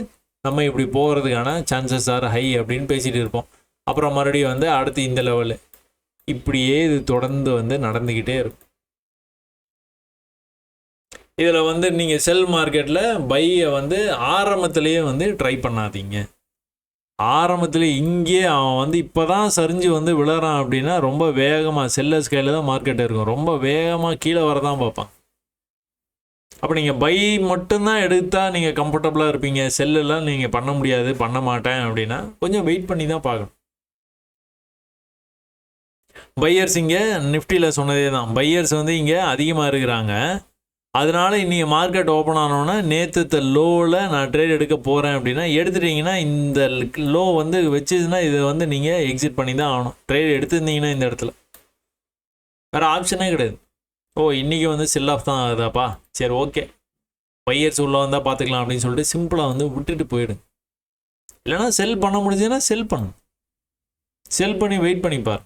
நம்ம இப்படி போகிறதுக்கான சான்சஸ் ஆர் ஹை அப்படின்னு பேசிகிட்டு இருப்போம். அப்புறம் மறுபடியும் வந்து அடுத்து இந்த லெவலு, இப்படியே இது தொடர்ந்து வந்து நடந்துக்கிட்டே இருக்கும். இதில் வந்து நீங்கள் செல் மார்க்கெட்டில் பையை வந்து ஆரம்பத்திலேயே வந்து ட்ரை பண்ணாதீங்க. ஆரம்பத்தில் இங்கே அவன் வந்து இப்போ தான் சரிஞ்சு வந்து விழுறான் அப்படின்னா ரொம்ப வேகமாக செல்லர்ஸ் கையில் தான் மார்க்கெட் இருக்கும், ரொம்ப வேகமாக கீழே வரதான் பார்ப்பான். அப்போ நீங்கள் பை மட்டும்தான் எடுத்தால் நீங்கள் கம்ஃபர்டபுளாக இருப்பீங்க. செல்லெல்லாம் நீங்கள் பண்ண முடியாது, பண்ண மாட்டேன் அப்படின்னா கொஞ்சம் வெயிட் பண்ணி தான் பார்க்கணும். பையர்ஸ் இங்கே நிஃப்டியில் சொன்னதே தான், பையர்ஸ் வந்து இங்கே அதிகமாக இருக்கிறாங்க. அதனால இன்றைக்கி மார்க்கெட் ஓப்பன் ஆனோன்னா நேற்று லோவில் நான் ட்ரேட் எடுக்க போகிறேன் அப்படின்னா எடுத்துட்டிங்கன்னா இந்த லோ வந்து வச்சுதுன்னா இதை வந்து நீங்கள் எக்ஸிட் பண்ணி தான் ஆகணும். ட்ரேட் எடுத்துருந்தீங்கன்னா இந்த இடத்துல வேறு ஆப்ஷனே கிடையாது. இன்றைக்கி வந்து செல் ஆஃப் தான் ஆகுதாப்பா, சரி ஓகே பையர்ஸ் உள்ளே வந்தால் பார்த்துக்கலாம் அப்படின்னு சொல்லிட்டு சிம்பிளாக வந்து விட்டுட்டு போயிடுங்க. இல்லைனா செல் பண்ண முடிஞ்சதுன்னா செல் பண்ணுங்க, செல் பண்ணி வெயிட் பண்ணிப்பார்.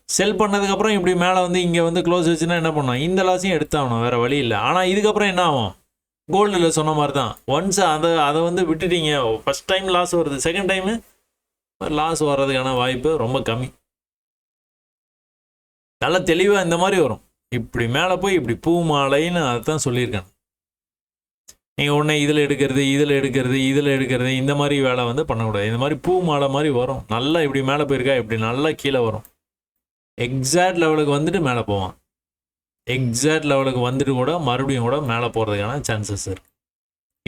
செல் பண்ணதுக்கப்புறம் இப்படி மேலே வந்து இங்கே வந்து க்ளோஸ் வச்சுன்னா என்ன பண்ணோம்? இந்த லாஸையும் எடுத்தாகணும், வேறு வழி இல்லை. ஆனால் இதுக்கப்புறம் என்ன ஆகும்? கோல்டில் சொன்ன மாதிரி தான், ஒன்ஸ் அதை வந்து விட்டுட்டீங்க, ஃபஸ்ட் டைம் லாஸ் வருது, செகண்ட் டைமு லாஸ் வர்றதுக்கான வாய்ப்பு ரொம்ப கம்மி. நல்லா தெளிவாக இந்த மாதிரி வரும். இப்படி மேலே போய் இப்படி பூ மாலைன்னு அதுதான் சொல்லியிருக்காங்க. நீங்கள் உடனே இதில் எடுக்கிறது இந்த மாதிரி வேலை வந்து பண்ணக்கூடாது. இந்த மாதிரி பூ மாலை மாதிரி வரும். நல்லா இப்படி மேலே போயிருக்கா, இப்படி நல்லா கீழே வரும். எக்ஸாக்ட் லெவலுக்கு வந்துட்டு மேலே போவான். எக்ஸாக்ட் லெவலுக்கு வந்துட்டு கூட மறுபடியும் கூட மேலே போகிறதுக்கான சான்சஸ் இருக்குது.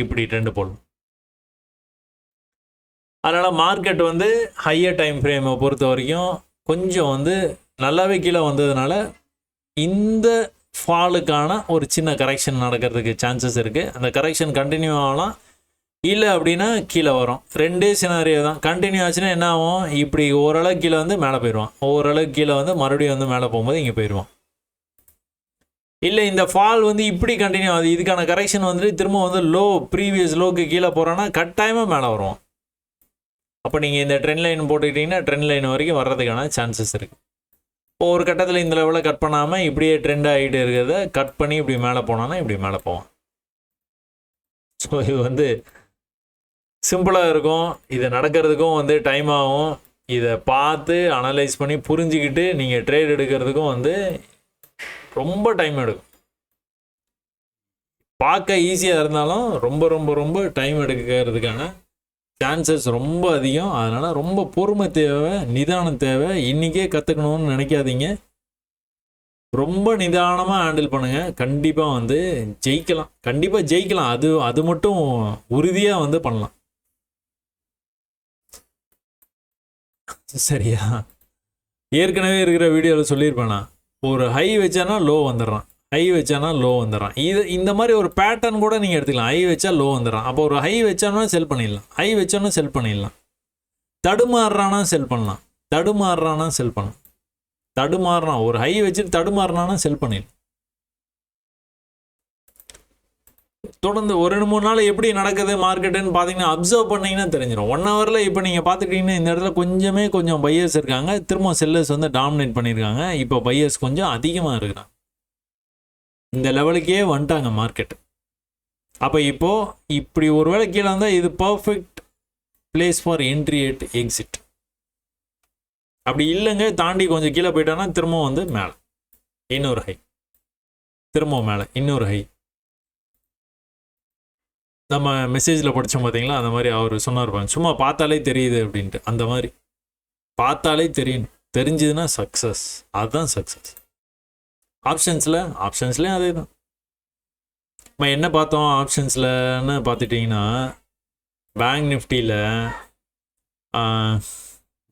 இப்படி ட்ரெண்டு போடணும். அதனால் மார்க்கெட் வந்து ஹையர் டைம் ஃப்ரேமை பொறுத்த வரைக்கும் கொஞ்சம் வந்து நல்லாவே கீழே வந்ததுனால இந்த ஃபாலுக்கான ஒரு சின்ன கரெக்ஷன் நடக்கிறதுக்கு சான்சஸ் இருக்குது. அந்த கரெக்ஷன் கண்டினியூ ஆகலாம், இல்லை அப்படின்னா கீழே வரும். ரெண்டே சினாரியோ தான். கண்டினியூ ஆச்சுன்னா என்ன ஆகும்? இப்படி ஓரளவுக்கு கீழே வந்து மேலே போயிடுவான், ஓரளவுக்கு கீழே வந்து மறுபடியும் வந்து மேலே போகும்போது இங்கே போயிடுவான். இல்லை இந்த ஃபால் வந்து இப்படி கண்டினியூ ஆகுது, இதுக்கான கரெக்ஷன் வந்துட்டு திரும்ப வந்து லோ ப்ரீவியஸ் லோக்கு கீழே போகிறான்னா கட்டாயமாக மேலே வருவோம். அப்போ நீங்கள் இந்த ட்ரெண்ட் லைன் போட்டுக்கிட்டிங்கன்னா ட்ரெண்ட் லைன் வரைக்கும் வர்றதுக்கான சான்சஸ் இருக்குது. இப்போ ஒரு கட்டத்தில் இந்த லெவலில் கட் பண்ணாமல் இப்படியே ட்ரெண்ட் ஆகிட்டு இருக்கிறத கட் பண்ணி இப்படி மேலே போனான்னா இப்படி மேலே போவான். ஸோ இது வந்து சிம்பிளாக இருக்கும். இது நடக்கிறதுக்கும் வந்து டைம் ஆகும். இதை பார்த்து அனலைஸ் பண்ணி புரிஞ்சுக்கிட்டு நீங்கள் ட்ரேட் எடுக்கிறதுக்கும் வந்து ரொம்ப டைம் எடுக்கும். பார்க்க ஈஸியாக இருந்தாலும் ரொம்ப ரொம்ப ரொம்ப டைம் எடுக்கிறதுக்கான சான்சஸ் ரொம்ப அதிகம். அதனால் ரொம்ப பொறுமை தேவை, நிதானம் தேவை. இன்றைக்கே கற்றுக்கணும்னு நினைக்காதீங்க. ரொம்ப நிதானமாக ஹேண்டில் பண்ணுங்கள். கண்டிப்பாக வந்து ஜெயிக்கலாம், கண்டிப்பாக ஜெயிக்கலாம். அது மட்டும் உறுதியாக வந்து பண்ணலாம். சரியா? ஏற்கனவே இருக்கிற வீடியோவில் சொல்லியிருப்பேன் நான், ஒரு ஹை வச்சானா லோ வந்துடுறான், ஹை வச்சானா லோ வந்துடுறான். இந்த மாதிரி ஒரு பேட்டர்ன் கூட நீங்கள் எடுத்துக்கலாம். ஹை வச்சா லோ வந்துடுறான். அப்போ ஒரு ஹை வச்சானா செல் பண்ணிடலாம், ஹை வச்சோன்னா செல் பண்ணிடலாம். தடுமாறுறானா செல் பண்ணலாம், தடுமாறுறானா செல் பண்ணலாம். தடுமாறுறான், ஒரு ஹை வச்சுட்டு தடுமாறுறானா செல் பண்ணிடலாம். தொடர்ந்து ஒரு 2-3 நாள் எப்படி நடக்குது மார்க்கெட்டுன்னு பார்த்தீங்கன்னா அப்சர்வ் பண்ணிங்கன்னா தெரிஞ்சிடும். 1 ஹவரில் இப்போ நீங்கள் பார்த்துக்கிட்டிங்கன்னா இந்த இடத்துல கொஞ்சம் பையர்ஸ் இருக்காங்க, திரும்ப செல்லர்ஸ் வந்து டாமினேட் பண்ணியிருக்காங்க. இப்போ பையர்ஸ் கொஞ்சம் அதிகமாக இருக்கிறாங்க. இந்த லெவலுக்கே வந்துட்டாங்க மார்க்கெட். அப்போ இப்போது இப்படி ஒரு வேளை கீழே வந்தால் இது perfect place for entry at exit. அப்படி இல்லைங்க, தாண்டி கொஞ்சம் கீழே போயிட்டான்னா திரும்ப வந்து மேலே இன்னொரு ஹை, திரும்ப மேலே இன்னொரு ஹை. நம்ம மெசேஜில் படித்தோம் பார்த்தீங்களா, அந்த மாதிரி அவர் சொன்னார் பாருங்க, சும்மா பார்த்தாலே தெரியுது அப்படின்ட்டு. அந்த மாதிரி பார்த்தாலே தெரியும், தெரிஞ்சதுன்னா சக்ஸஸ், அதுதான் சக்ஸஸ். ஆப்ஷன்ஸ்லேயும் அதே தான். நம்ம என்ன பார்த்தோம் ஆப்ஷன்ஸ்லன்னு பார்த்துட்டிங்கன்னா, பேங்க் நிஃப்டியில்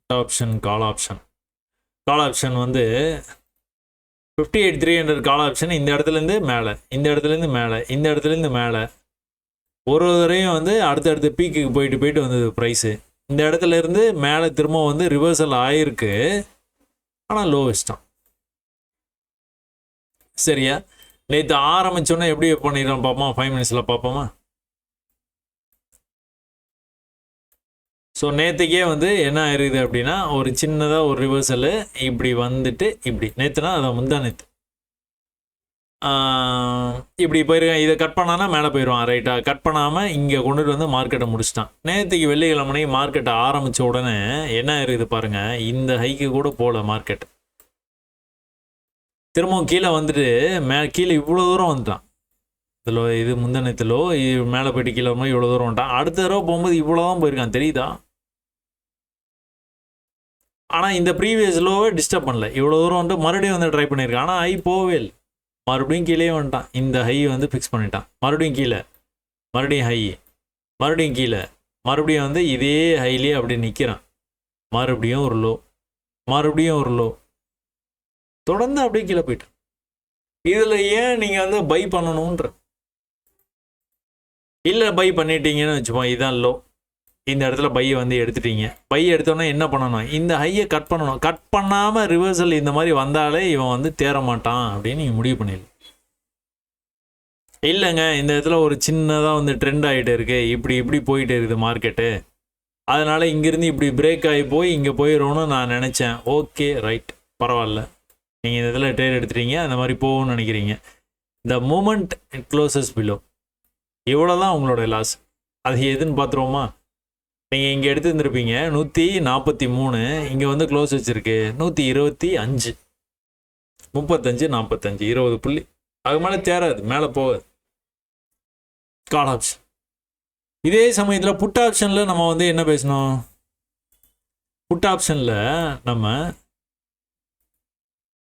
ஆப்ஷன் கால் ஆப்ஷன் வந்து 58,300 கால் ஆப்ஷன். இந்த இடத்துலேருந்து மேலே, இந்த இடத்துலேருந்து மேலே, இந்த இடத்துலேருந்து மேலே, ஒரு தடவையும் வந்து அடுத்தடுத்த பீக்குக்கு போயிட்டு வந்தது ப்ரைஸு. இந்த இடத்துல இருந்து மேலே திரும்ப வந்து ரிவர்சல் ஆகிருக்கு, ஆனால் லோ வச்சிட்டான். சரியா? நேற்று ஆரம்பித்தோன்னே எப்படி பண்ணிடுறோம் பார்ப்போமா, 5 மினிட்ஸில் பார்ப்போமா. ஸோ நேற்றுக்கே வந்து என்ன ஆயிருக்குது அப்படின்னா, ஒரு சின்னதாக ஒரு ரிவர்சலு இப்படி வந்துட்டு இப்படி, நேற்றுனா அதை முந்தா நேற்று இப்படி போயிருக்கேன். இதை கட் பண்ணானா மேலே போயிடுவான், ரைட்டாக கட் பண்ணாமல் இங்கே கொண்டுட்டு வந்து மார்க்கெட்டை முடிச்சிட்டான். நேற்றுக்கு வெள்ளிக்கிழமை மார்க்கெட்டை ஆரம்பித்த உடனே என்ன இருக்குது பாருங்கள், இந்த ஹைக்கு கூட போகல மார்க்கெட், திரும்பவும் கீழே வந்துட்டு கீழே இவ்வளோ தூரம் வந்துட்டான். இதில் இது முந்தனத்திலோ இது மேலே போயிட்டு கீழே வரும்போது இவ்வளோ தூரம் வந்துட்டான். அடுத்த தடவை போகும்போது இவ்வளோ தான் போயிருக்கான், தெரியுதா? ஆனால் இந்த ப்ரீவியஸ் லோவை டிஸ்டர்ப் பண்ணல, இவ்வளோ தூரம் வந்துட்டு மறுபடியும் வந்து ட்ரை பண்ணியிருக்கான். ஆனால் ஹை போகவே இல்லை, மறுபடியும் கீழே வந்துட்டான். இந்த ஹை வந்து ஃபிக்ஸ் பண்ணிட்டான், மறுபடியும் கீழே, மறுபடியும் ஹை, மறுபடியும் கீழே, மறுபடியும் வந்து இதே ஹைலேயே அப்படி நிற்கிறான். மறுபடியும் ஒரு லோ, மறுபடியும் ஒரு லோ, தொடர்ந்து அப்படியே கீழே போயிட்டான். இதில் ஏன் நீங்கள் வந்து பை பண்ணணுன்ற, இல்லை பை பண்ணிட்டீங்கன்னு வச்சுப்போம், இதுதான் லோ, இந்த இடத்துல பையை வந்து எடுத்துட்டீங்க. பை எடுத்தோன்னா என்ன பண்ணணும், இந்த ஹையை கட் பண்ணணும். கட் பண்ணாமல் ரிவர்சல் இந்த மாதிரி வந்தாலே இவன் வந்து தேர மாட்டான் அப்படின்னு நீங்கள் முடிவு பண்ணிடலாம். இல்லைங்க, இந்த இடத்துல ஒரு சின்னதாக வந்து ட்ரெண்ட் ஆகிட்டு இருக்கு, இப்படி போயிட்டு இருக்குது மார்க்கெட்டு, அதனால் இங்கேருந்து இப்படி பிரேக் ஆகி போய் இங்கே போயிடும்னு நான் நினச்சேன். ஓகே ரைட், பரவாயில்ல, நீங்கள் இந்த இதில் ட்ரேட் எடுத்துட்டீங்க, அந்த மாதிரி போகும்னு நினைக்கிறீங்க. The moment it closes below, இவ்வளோ தான் உங்களோட லாஸ். அது எதுன்னு பார்த்துருவோமா? நீங்கள் இங்கே எடுத்துருந்துருப்பீங்க 143, இங்கே வந்து க்ளோஸ் வச்சுருக்கு 125, 35, 45, 20 புள்ளி. அது மேலே தேராது, மேலே போகாது. Call option. இதே சமயத்தில் புட் ஆப்ஷனில் நம்ம வந்து என்ன பேசணும், புட் ஆப்ஷனில் நம்ம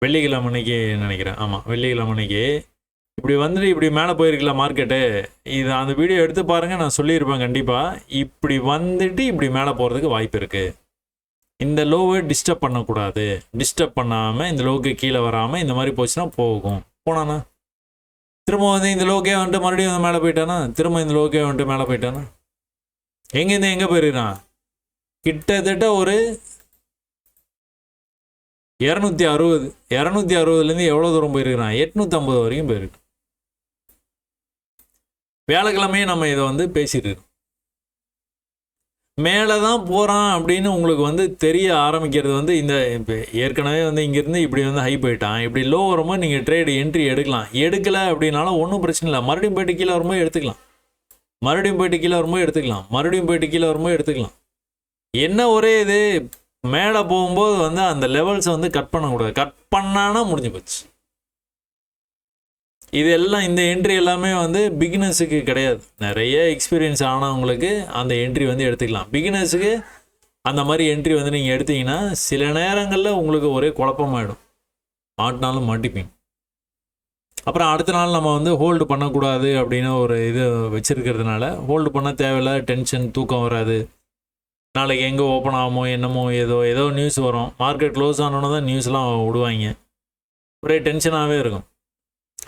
வெள்ளிக்கிழமைக்கு நினைக்கிறேன், ஆமாம் வெள்ளிக்கிழமைக்கு இப்படி வந்துட்டு இப்படி மேலே போயிருக்கலாம் மார்க்கெட்டு. இது அந்த வீடியோ எடுத்து பாருங்கள், நான் சொல்லியிருப்பேன் கண்டிப்பாக. இப்படி வந்துட்டு இப்படி மேலே போகிறதுக்கு வாய்ப்பு இருக்குது. இந்த லோவை டிஸ்டர்ப் பண்ணக்கூடாது, டிஸ்டர்ப் பண்ணாமல் இந்த லோவுக்கு கீழே வராமல் இந்த மாதிரி போச்சுன்னா போனானா திரும்ப வந்து இந்த லோக்கே வந்துட்டு மறுபடியும் வந்து மேலே போயிட்டானா, திரும்ப இந்த லோக்கே வந்துட்டு மேலே போயிட்டானா, எங்கேருந்து எங்கே போயிருக்கான், கிட்டத்தட்ட ஒரு 260 எவ்வளோ தூரம் போயிருக்கிறான், 850 வரைக்கும் போயிருக்கு. வியாழக்கிழமையே நம்ம இதை வந்து பேசிட்டு இருக்கோம். மேலே தான் போகிறான் அப்படின்னு உங்களுக்கு வந்து தெரிய ஆரம்பிக்கிறது வந்து இந்த இப்போ ஏற்கனவே வந்து இங்கேருந்து இப்படி வந்து ஹை போயிட்டான், இப்படி லோ வரும்போது நீங்கள் ட்ரேடு என்ட்ரி எடுக்கலை அப்படின்னாலும் ஒன்றும் பிரச்சனை இல்லை. மறுபடியும் போயிட்டு கீழே வரும்போது எடுத்துக்கலாம், மறுபடியும் போயிட்டு கீழே வரும்போது எடுத்துக்கலாம், மறுபடியும் போயிட்டு கீழே வரும்போது எடுத்துக்கலாம். என்ன ஒரே இது, மேலே போகும்போது வந்து அந்த லெவல்ஸை வந்து கட் பண்ணக்கூடாது. கட் பண்ணானா முடிஞ்சு போச்சு. இதெல்லாம் இந்த என்ட்ரி எல்லாமே வந்து பிகினர்ஸுக்கு கிடையாது. நிறைய எக்ஸ்பீரியன்ஸ் ஆனவங்களுக்கு அந்த என்ட்ரி வந்து எடுத்துக்கலாம். பிகினர்ஸுக்கு அந்த மாதிரி என்ட்ரி வந்து நீங்கள் எடுத்தீங்கன்னா சில நேரங்களில் உங்களுக்கு ஒரே குழப்பமாயிடும், மாட்டினாலும் மாட்டிப்பீங்க. அப்புறம் அடுத்த நாள் நம்ம வந்து ஹோல்டு பண்ணக்கூடாது அப்படின்னு ஒரு இது வச்சுருக்கிறதுனால ஹோல்டு பண்ண தேவையில்ல, டென்ஷன், தூக்கம் வராது. நாளைக்கு எங்கே ஓப்பன் ஆகுமோ என்னமோ, ஏதோ நியூஸ் வரும். மார்க்கெட் க்ளோஸ் ஆனோன்னு தான் நியூஸ்லாம் விடுவாங்க. ஒரே டென்ஷனாகவே இருக்கும்.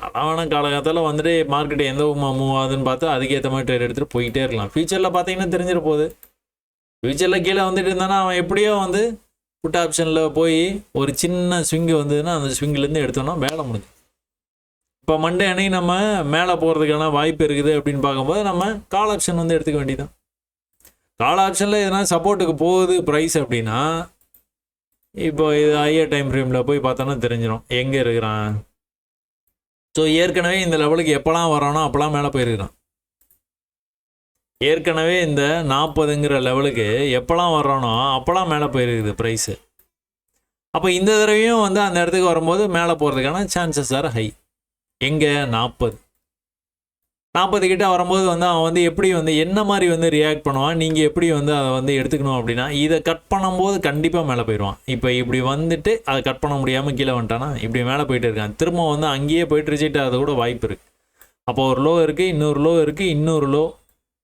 அதான் வேணால் காலகாலத்தில் வந்துட்டு மார்க்கெட் எந்த மூவ் ஆகுதுன்னு பார்த்து அதுக்கேற்ற மாதிரி ட்ரேட் எடுத்துகிட்டு போயிட்டே இருக்கலாம். ஃபியூச்சரில் பார்த்தீங்கன்னா தெரிஞ்சிட போகுது. ஃபியூச்சரில் கீழே வந்துட்டு இருந்தானா அவன் எப்படியோ வந்து புட் ஆப்ஷனில் போய் ஒரு சின்ன ஸ்விங்கு வந்ததுன்னா அந்த ஸ்விங்கிலேருந்து எடுத்தோன்னா வேலை முடிஞ்சு. இப்போ மண்டே அன்னைக்கு நம்ம மேலே போகிறதுக்கான வாய்ப்பு இருக்குது அப்படின்னு பார்க்கும்போது நம்ம கால் ஆப்ஷன் வந்து எடுத்துக்க வேண்டியதான். கால் ஆப்ஷனில் எதனா சப்போர்ட்டுக்கு போகுது ப்ரைஸ் அப்படின்னா இப்போ இது ஹையர் டைம் ஃப்ரேமில் போய் பார்த்தோன்னா தெரிஞ்சிடும் எங்கே இருக்கிறான். ஸோ ஏற்கனவே இந்த லெவலுக்கு எப்போலாம் வரானோ அப்போலாம் மேலே போயிருக்கிறான். ஏற்கனவே இந்த 40ங்கிற லெவலுக்கு எப்போலாம் வர்றானோ அப்போலாம் மேலே போயிருக்குது ப்ரைஸு. அப்போ இந்த தடவையும் வந்து அந்த இடத்துக்கு வரும்போது மேலே போகிறதுக்கான சான்சஸ் ஆர் ஹை. எங்கே 40 கிட்ட வரும்போது வந்து அவன் வந்து எப்படி வந்து என்ன மாதிரி வந்து ரியாக்ட் பண்ணுவான், நீங்கள் எப்படி வந்து அதை வந்து எடுத்துக்கணும் அப்படின்னா, இதை கட் பண்ணும்போது கண்டிப்பாக மேலே போயிடுவான். இப்போ இப்படி வந்துட்டு அதை கட் பண்ண முடியாமல் கீழே வந்துட்டானா இப்படி மேலே போயிட்டு இருக்கான். திரும்ப வந்து அங்கேயே போயிட்டு ரிஜெக்ட் ஆகிறது கூட வாய்ப்பு இருக்குது. அப்போ ஒரு லோ இருக்குது, இன்னொரு லோ இருக்குது, இன்னொரு லோ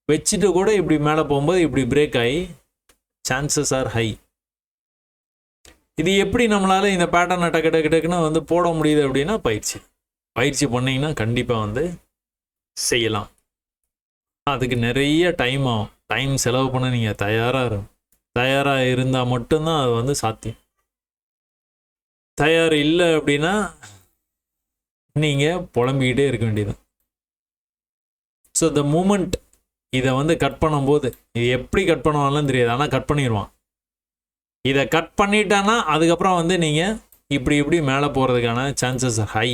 வச்சுட்டு கூட இப்படி மேலே போகும்போது இப்படி பிரேக் ஆகி சான்சஸ் ஆர் ஹை. இது எப்படி நம்மளால் இந்த பேட்டர்னை டக்குன்னு வந்து போட முடியுது அப்படின்னா பயிற்சி பண்ணிங்கன்னா கண்டிப்பாக வந்து செய்யலாம். அதுக்கு நிறைய டைம் ஆகும். டைம் செலவு பண்ண நீங்கள் தயாராக இருந்தால் மட்டும்தான் அது வந்து சாத்தியம். தயார் இல்லை அப்படின்னா நீங்கள் புலம்பிக்கிட்டே இருக்க வேண்டியது. ஸோ த மூமெண்ட் இதை வந்து கட் பண்ணும்போது இது எப்படி கட் பண்ணுவாங்கன்னு தெரியாது, ஆனால் கட் பண்ணிடுவான். இதை கட் பண்ணிட்டான்னா அதுக்கப்புறம் வந்து நீங்கள் இப்படி மேலே போகிறதுக்கான சான்சஸ் ஹை.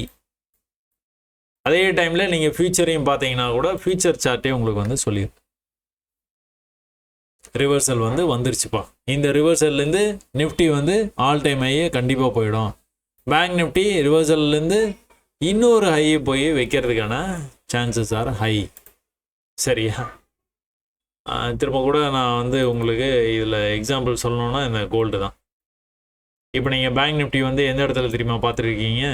அதே டைமில் நீங்கள் ஃபியூச்சரையும் பார்த்தீங்கன்னா கூட ஃபியூச்சர் சார்ட்டே உங்களுக்கு வந்து சொல்லிடும் ரிவர்சல் வந்து வந்துருச்சுப்பா. இந்த ரிவர்சல்லேருந்து நிஃப்டி வந்து ஆல் டைம் ஹையே கண்டிப்பாக போயிடும். பேங்க் நிஃப்டி ரிவர்சல்லேருந்து இன்னொரு ஹையை போய் வைக்கிறதுக்கான சான்சஸ் ஆர் ஹை. சரியா? திரும்ப கூட நான் வந்து உங்களுக்கு இதில் எக்ஸாம்பிள் சொல்லணுன்னா இந்த கோல்டு தான். இப்போ நீங்கள் பேங்க் நிஃப்டி வந்து எந்த இடத்துல தெரியுமா பார்த்துருக்கீங்க?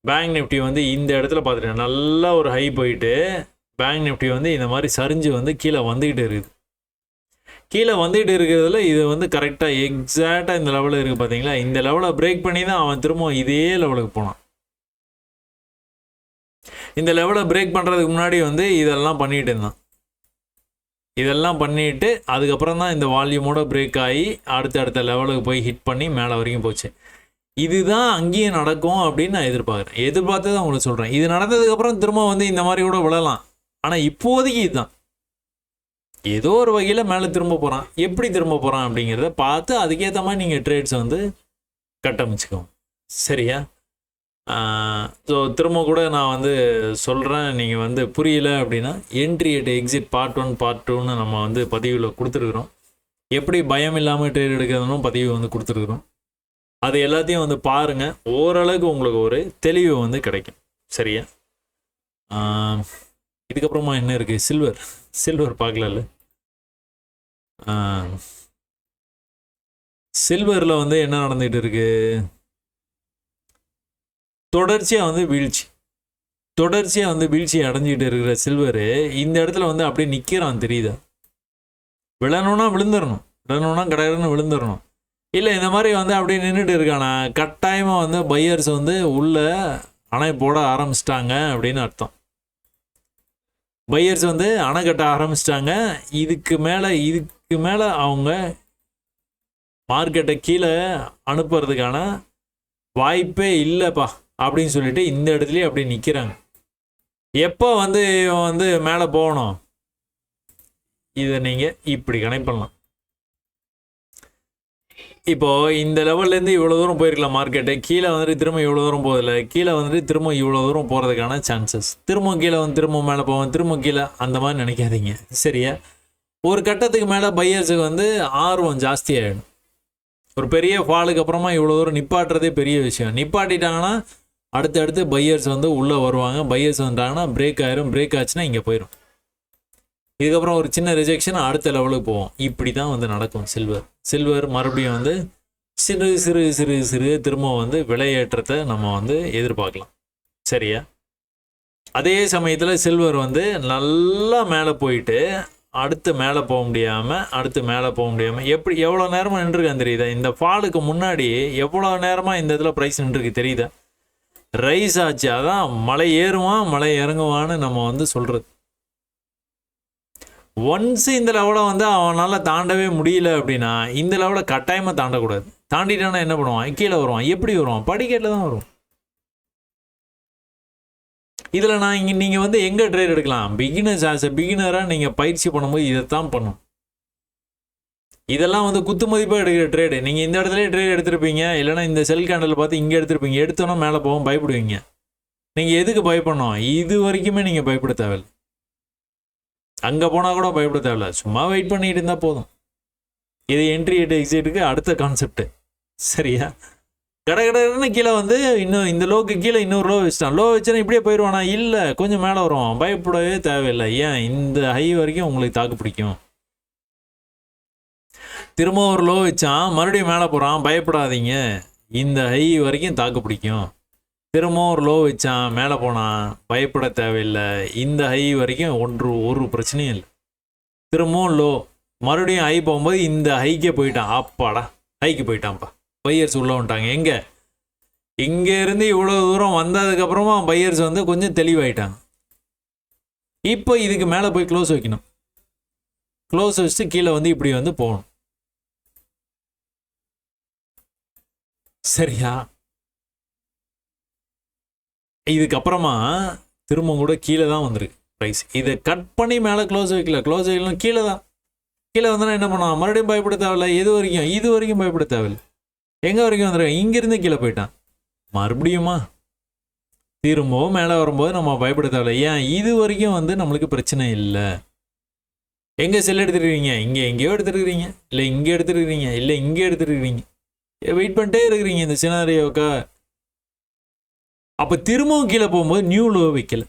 பேங்க் நிஃப்டி வந்து இந்த இடத்துல பார்த்துட்டேன், நல்லா ஒரு ஹை போயிட்டு பேங்க் நிஃப்டி வந்து இந்த மாதிரி சரிஞ்சு வந்து கீழே வந்துக்கிட்டு இருக்குது. கீழே வந்துக்கிட்டு இருக்கிறதுல இது வந்து கரெக்டாக எக்ஸாக்டாக இந்த லெவலில் இருக்குது பார்த்தீங்களா? இந்த லெவலை பிரேக் பண்ணி தான் அவன் திரும்ப இதே லெவலுக்கு போனான். இந்த லெவலை பிரேக் பண்ணுறதுக்கு முன்னாடி வந்து இதெல்லாம் பண்ணிகிட்டு இருந்தான். இதெல்லாம் பண்ணிவிட்டு அதுக்கப்புறம் தான் இந்த வால்யூமோட பிரேக் ஆகி அடுத்த லெவலுக்கு போய் ஹிட் பண்ணி மேலே வரைக்கும் போச்சு. இதுதான் அங்கேயும் நடக்கும் அப்படின்னு நான் எதிர்பார்த்து தான் உங்களுக்கு சொல்கிறேன். இது நடந்ததுக்கப்புறம் திரும்ப வந்து இந்த மாதிரி கூட விழலாம். ஆனால் இப்போதைக்கு இதுதான் ஏதோ ஒரு வகையில் மேலே திரும்ப போகிறான். எப்படி திரும்ப போகிறான் அப்படிங்கிறத பார்த்து அதுக்கேற்ற மாதிரி நீங்கள் ட்ரேட்ஸை வந்து கட்டமைச்சுக்கோங்க. சரியா? ஸோ திரும்ப கூட நான் வந்து சொல்கிறேன், நீங்கள் வந்து புரியல அப்படின்னா entry at exit part 1 part 2ன்னு நம்ம வந்து பதிவில் கொடுத்துருக்குறோம். எப்படி பயம் இல்லாமல் ட்ரேட் எடுக்கிறதுனும் பதிவு வந்து கொடுத்துருக்குறோம். அது எல்லாத்தையும் வந்து பாருங்கள், ஓரளவுக்கு உங்களுக்கு ஒரு தெளிவு வந்து கிடைக்கும். சரியா? இதுக்கப்புறமா என்ன இருக்குது? சில்வர் பார்க்கல. சில்வரில் வந்து என்ன நடந்துகிட்டு இருக்கு? தொடர்ச்சியாக வந்து வீழ்ச்சி அடைஞ்சிக்கிட்டு இருக்கிற சில்வரு இந்த இடத்துல வந்து அப்படியே நிற்கிறான். தெரியுதா? விழணும்னா கடகடன்னு விழுந்துடணும். இல்லை இந்த மாதிரி வந்து அப்படியே நின்றுட்டு இருக்கானா, கட்டாயமாக வந்து பையர்ஸ் வந்து உள்ள அணை போட ஆரம்பிச்சிட்டாங்க அப்படின்னு அர்த்தம். பையர்ஸ் வந்து அணை கட்ட ஆரம்பிச்சிட்டாங்க. இதுக்கு மேலே அவங்க மார்க்கெட்டை கீழே அனுப்புறதுக்கான வாய்ப்பே இல்லைப்பா அப்படின்னு சொல்லிட்டு இந்த இடத்துலயே அப்படி நிற்கிறாங்க. எப்போ வந்து மேலே போகணும், இதை நீங்கள் இப்படி கனெக்ட் பண்ணலாம். இப்போது இந்த லெவல்லேருந்து இவ்வளோ தூரம் போயிருக்கலாம் மார்க்கெட்டு, கீழே வந்துட்டு திரும்ப இவ்வளோ தூரம் போதில்லை, கீழே வந்துட்டு திரும்ப இவ்வளோ தூரம் போகிறதுக்கான சான்சஸ், திரும்ப கீழே வந்து திரும்ப மேலே போவோம், திரும்ப கீழே, அந்த மாதிரி நினைக்காதீங்க. சரியா? ஒரு கட்டத்துக்கு மேலே பையர்ஸுக்கு வந்து ஆர்வம் ஜாஸ்தியாகிடும். ஒரு பெரிய ஃபாலுக்கு அப்புறமா இவ்வளோ தூரம் நிப்பாட்டுறதே பெரிய விஷயம். நிப்பாட்டிட்டாங்கன்னா அடுத்து பையர்ஸ் வந்து உள்ளே வருவாங்க. பையர்ஸ் வந்துட்டாங்கன்னா பிரேக் ஆயிரும். பிரேக் ஆச்சுன்னா இங்கே போயிடும். இதுக்கப்புறம் ஒரு சின்ன ரிஜெக்ஷன், அடுத்த லெவலுக்கு போவோம். இப்படி தான் வந்து நடக்கும் சில்வர் மறுபடியும் வந்து சிறு சிறு சிறு சிறு திரும்ப வந்து விலையேற்றத்தை நம்ம வந்து எதிர்பார்க்கலாம். சரியா? அதே சமயத்தில் சில்வர் வந்து நல்லா மேலே போயிட்டு அடுத்து மேலே போக முடியாமல் எவ்வளோ நேரமாக நின்றுருக்கான்னு தெரியுதா? இந்த ஃபாலுக்கு முன்னாடி எவ்வளோ நேரமாக இந்த இதில் ப்ரைஸ் நின்றுருக்கு தெரியுதா? ரைஸ் ஆச்சு. அதான் மலை ஏறுவான் மலை இறங்குவான்னு நம்ம வந்து சொல்கிறது. ஒன்ஸ் இந்த லெவலை வந்து அவனால் தாண்டவே முடியல அப்படின்னா இந்த லெவலை கட்டாயமாக தாண்டக்கூடாது. தாண்டிட்டானா என்ன பண்ணுவான்? கீழே வருவான். எப்படி வருவான்? படிக்கட்டில் தான் வரும். இதில் நீங்கள் வந்து எங்கே ட்ரேட் எடுக்கலாம்? பிகினராக நீங்கள் பயிற்சி பண்ணும்போது இதைத்தான் பண்ணும். இதெல்லாம் வந்து குத்து மதிப்பாக எடுக்கிற ட்ரேடு. நீங்கள் இந்த இடத்துல ட்ரேட் எடுத்திருப்பீங்க, இல்லைனா இந்த செல் கேண்டல் பார்த்து இங்கே எடுத்திருப்பீங்க. எடுத்தோன்னா மேலே போவோம், பயப்படுவீங்க. நீங்கள் எதுக்கு பயப்படணும்? இது வரைக்குமே நீங்கள் பயப்பட தேவையில்லை. அங்கே போனால் கூட பயப்பட தேவையில்ல. சும்மா வெயிட் பண்ணிட்டு இருந்தால் போதும். இது என்ட்ரி எக்ஸிட்டுக்கு அடுத்த கான்செப்ட். சரியா? கடன்னு கீழே வந்து இன்னும் இந்த லோக்கு கீழே இன்னொரு லோ வச்சுட்டான். லோ வச்சுன்னா இப்படியே போயிடுவானா? இல்லை, கொஞ்சம் மேலே வருவான். பயப்படவே தேவையில்லை. ஏன்? இந்த ஹை வரைக்கும் உங்களுக்கு தாக்கு பிடிக்கும். திரும்ப ஒரு லோ வச்சான், மறுபடியும் மேலே போகிறான். பயப்படாதீங்க, இந்த ஹை வரைக்கும் தாக்கு பிடிக்கும். திரும்ப ஒரு லோ வச்சான், மேலே போனான். பயப்பட தேவையில்லை. இந்த ஹை வரைக்கும் ஒரு பிரச்சனையும் இல்லை. திரும்பவும் லோ, மறுபடியும் ஹை போகும்போது இந்த ஹைக்கே போயிட்டான். அப்பாடா, ஹைக்கு போயிட்டான்ப்பா. பையர்ஸ் உள்ளே வந்துட்டாங்க. எங்கே? இங்கேருந்து இவ்வளோ தூரம் வந்ததுக்கப்புறமா பையர்ஸ் வந்து கொஞ்சம் தெளிவாயிட்டாங்க. இப்போ இதுக்கு மேலே போய் க்ளோஸ் வைக்கணும். க்ளோஸ் வச்சுட்டு கீழே வந்து இப்படி வந்து போகணும். சரியா? இதுக்கப்புறமா திரும்ப கூட கீழே தான் வந்திருக்கு ப்ரைஸ். இதை கட் பண்ணி மேலே க்ளோஸ் வைக்கலாம். கீழே தான். கீழே வந்தோன்னா என்ன பண்ணான்? மறுபடியும் பயப்பட தேவையில்லை. இது வரைக்கும் பயப்பட தேவையில்லை. எங்கே வரைக்கும் வந்துடுறேன்? இங்கேருந்து கீழே போயிட்டான். மறுபடியுமா திரும்பவும் மேலே வரும்போது நம்ம பயப்பட தேவையில்லை. ஏன்? இது வரைக்கும் வந்து நம்மளுக்கு பிரச்சனை இல்லை. எங்கே செல் எடுத்துருக்கீங்க? எங்கேயோ எடுத்துருக்கிறீங்க, இல்லை இங்கே எடுத்துருக்கிறீங்க, இல்லை இங்கே எடுத்துருக்கிறீங்க. வெயிட் பண்ணிட்டே இருக்கிறீங்க இந்த சினாரியோக்கா. அப்போ திரும்பவும் கீழே போகும்போது நியூ லோ வைக்கல.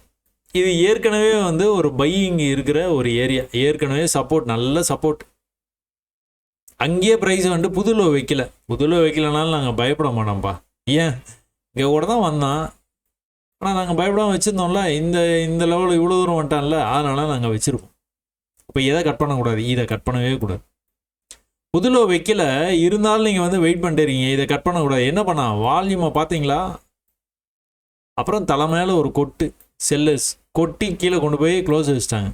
இது ஏற்கனவே வந்து ஒரு பையிங் இருக்கிற ஒரு ஏரியா. ஏற்கனவே சப்போர்ட், நல்ல சப்போர்ட். அங்கேயே ப்ரைஸ் வந்து புது லோ வைக்கலனாலும் நாங்கள் பயப்பட மாட்டோம்ப்பா. ஏன்? இங்கே கூட தான் வந்தான், ஆனால் நாங்கள் பயப்படாமல் வச்சுருந்தோம்ல. இந்த லெவலில் இவ்வளோ தூரம் வந்துட்டான்ல, அதனால நாங்கள் வச்சுருப்போம். இப்போ எதை கட் பண்ணக்கூடாது? இதை கட் பண்ணவே கூடாது. புது லோ வைக்கல இருந்தாலும் நீங்கள் வந்து வெயிட் பண்ணிட்டீங்க. இதை கட் பண்ணக்கூடாது. என்ன பண்ணா? வால்யூமை பார்த்தீங்களா? அப்புறம் தலை மேலே ஒரு கொட்டு செல்லர்ஸ் கொட்டி கீழே கொண்டு போய் க்ளோஸ் வச்சுட்டாங்க.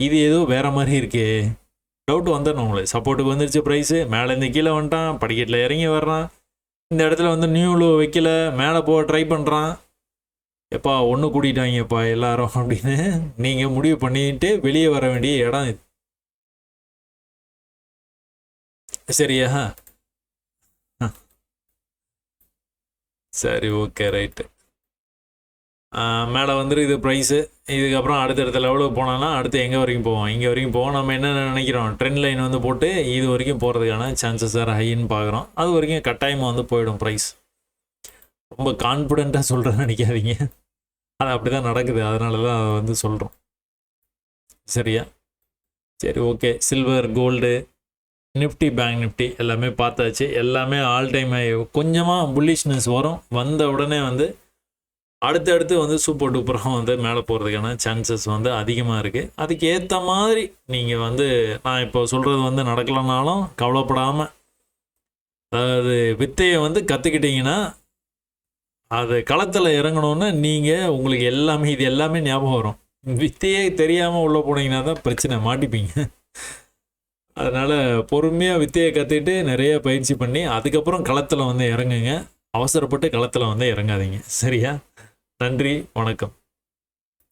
இது ஏதோ வேற மாதிரி இருக்கே. டவுட் வந்துடணும் உங்களுக்கு. சப்போர்ட்டுக்கு வந்துருச்சு ப்ரைஸு, மேலேருந்து கீழே வந்துட்டான், படிக்கட்டில் இறங்கி வர்றான். இந்த இடத்துல வந்து நியூ லோ வைக்கல, மேலே போக ட்ரை பண்ணுறான். எப்பா ஒன்று கூட்டிட்டாங்கப்பா எல்லாரும் அப்படின்னு நீங்கள் முடிவு பண்ணிட்டு வெளியே வர வேண்டிய இடம் இது. சரியா? சரி, ஓகே, ரைட்டு. மேலே வந்துரு இது ப்ரைஸு. இதுக்கப்புறம் அடுத்தடுத்த லெவலுக்கு போனோன்னா அடுத்து எங்கே வரைக்கும் போவோம்? இங்கே வரைக்கும் போவோம். நம்ம என்ன நினைக்கிறோம்? ட்ரெண்ட் லைன் வந்து போட்டு இது வரைக்கும் போகிறதுக்கான சான்சஸ் வேறு ஹைன்னு பார்க்குறோம். அது வரைக்கும் கட்டாயமாக வந்து போயிடும் ப்ரைஸ். ரொம்ப கான்ஃபிடெண்ட்டாக சொல்கிறேன்னு நினைக்காதீங்க. அது அப்படி தான் நடக்குது, அதனால தான் அதை வந்து சொல்கிறோம். சரியா? சரி, okay. Silver, gold, Nifty, bank Nifty எல்லாமே பார்த்தாச்சு. எல்லாமே ஆல் டைம் கொஞ்சமாக புல்லிஷ்னஸ் வரும். வந்த உடனே வந்து அடுத்தடுத்து வந்து சூப்பர் டூப்பராக வந்து மேலே போகிறதுக்கான சான்சஸ் வந்து அதிகமாக இருக்குது. அதுக்கு ஏற்ற மாதிரி நீங்கள் வந்து நான் இப்போ சொல்கிறது வந்து நடக்கலைனாலும் கவலைப்படாமல், அதாவது வித்தையை வந்து கற்றுக்கிட்டிங்கன்னா அது களத்தில் இறங்கணுன்னு நீங்கள் உங்களுக்கு எல்லாமே இது எல்லாமே ஞாபகம் வரும். வித்தையே தெரியாமல் உள்ளே போனீங்கன்னா தான் பிரச்சனை, மாட்டிப்பீங்க. அதனால் பொறுமையாக வித்தையை கற்றுக்கிட்டு நிறைய பயிற்சி பண்ணி அதுக்கப்புறம் களத்தில் வந்து இறங்குங்க. அவசரப்பட்டு களத்தில் வந்து இறங்காதீங்க. சரியா? நன்றி, வணக்கம்.